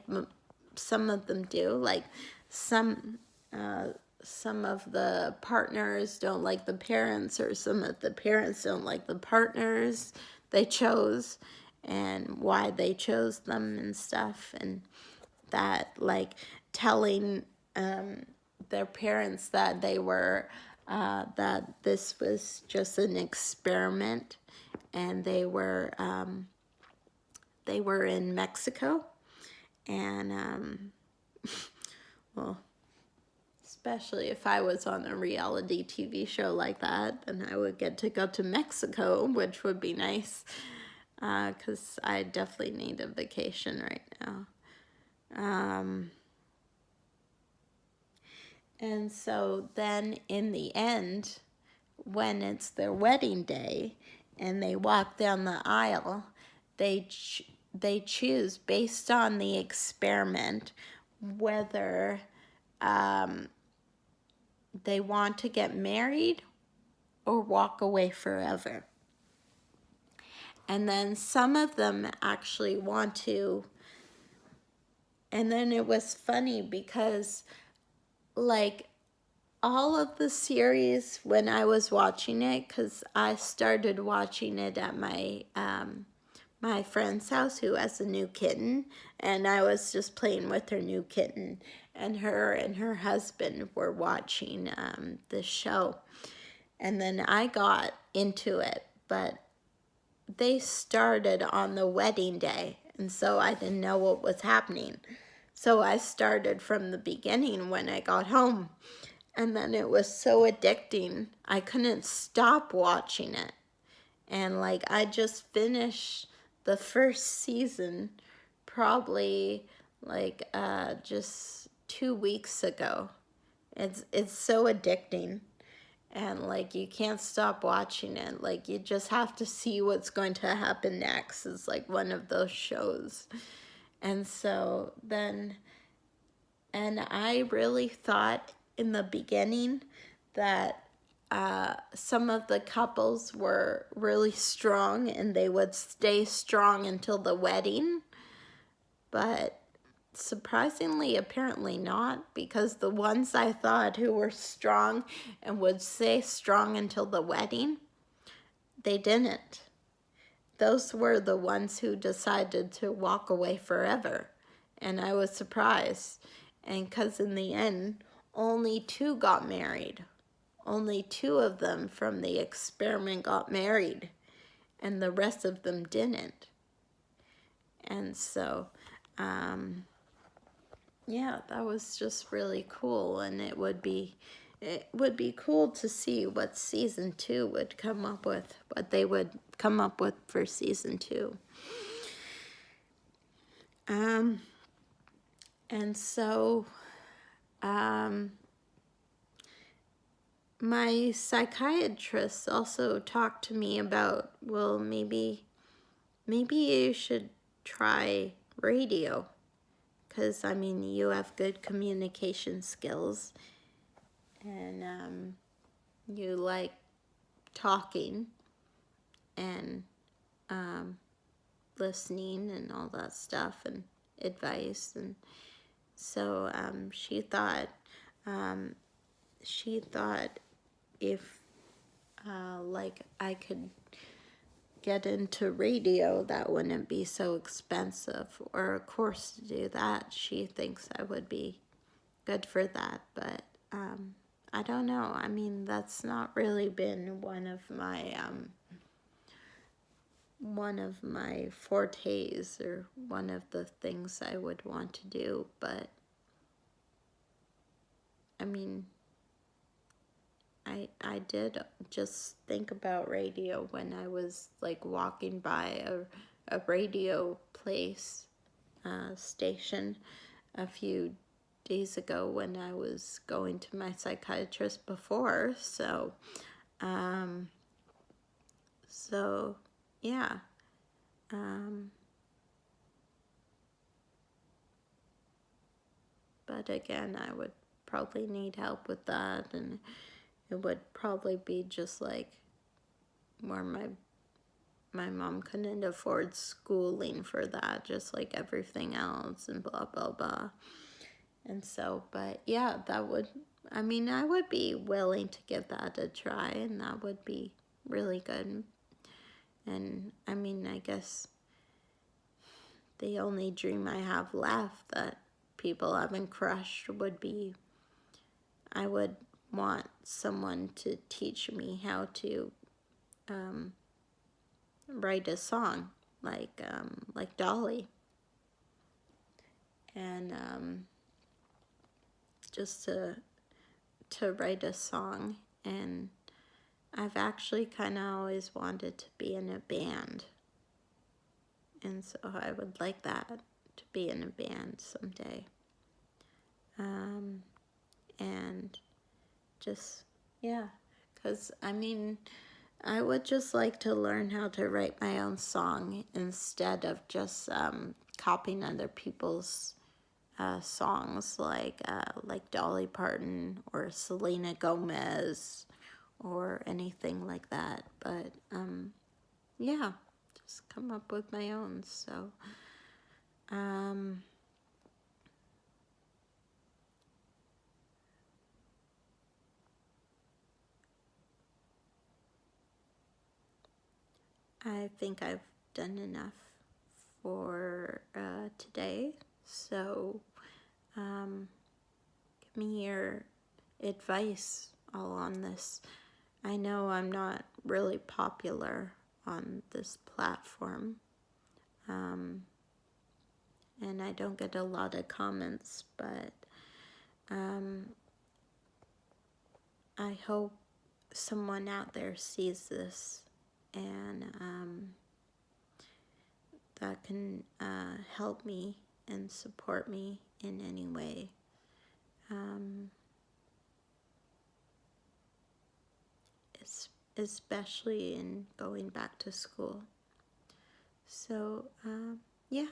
some of them do. Like some of the partners don't like the parents, or some of the parents don't like the partners they chose, and why they chose them and stuff. And that, like, telling their parents that that this was just an experiment, and they were in Mexico, and well, especially if I was on a reality TV show like that, then I would get to go to Mexico, which would be nice, because I definitely need a vacation right now. And so then in the end, when it's their wedding day and they walk down the aisle, they choose based on the experiment whether they want to get married or walk away forever. And then some of them actually want to. And then it was funny because, like, all of the series, when I was watching it, because I started watching it at my friend's house who has a new kitten, and I was just playing with her new kitten, and her husband were watching the show. And then I got into it, but they started on the wedding day, and so I didn't know what was happening. So I started from the beginning when I got home. And then it was so addicting, I couldn't stop watching it. And like, I just finished the first season probably like just 2 weeks ago. It's so addicting. And like, you can't stop watching it. Like, you just have to see what's going to happen next. It's like one of those shows. And so then, and I really thought in the beginning that some of the couples were really strong and they would stay strong until the wedding. But surprisingly, apparently not, because the ones I thought who were strong and would stay strong until the wedding, they didn't. Those were the ones who decided to walk away forever. And I was surprised. And because in the end, only 2 got married. Only 2 of them from the experiment got married, and the rest of them didn't. And so, yeah, that was just really cool, and it would be cool to see what season 2 would come up with, what they would come up with for season 2. And so, my psychiatrist also talked to me about, well, maybe you should try radio, because I mean, you have good communication skills, and you like talking and listening and all that stuff and advice. And so she thought if like I could get into radio, that wouldn't be so expensive, or a course to do that. She thinks I would be good for that, but I don't know. I mean, that's not really been one of my fortes, or one of the things I would want to do. But I mean, I did just think about radio when I was like walking by a radio place station a few days ago when I was going to my psychiatrist before. So yeah. But again, I would probably need help with that, and it would probably be just like where my mom couldn't afford schooling for that, just like everything else, and blah blah blah. And so, but yeah, I mean, I would be willing to give that a try, and that would be really good. And I mean, I guess the only dream I have left that people haven't crushed would be, I would want someone to teach me how to write a song like Dolly, and just to write a song. And I've actually kind of always wanted to be in a band, and so I would like that, to be in a band someday. And just, yeah, because I mean, I would just like to learn how to write my own song instead of just copying other people's songs, like Dolly Parton or Selena Gomez or anything like that. But yeah, just come up with my own. So I think I've done enough for today. So give me your advice all on this. I know I'm not really popular on this platform, and I don't get a lot of comments, but I hope someone out there sees this, and that can help me and support me in any way. Especially in going back to school. So, yeah,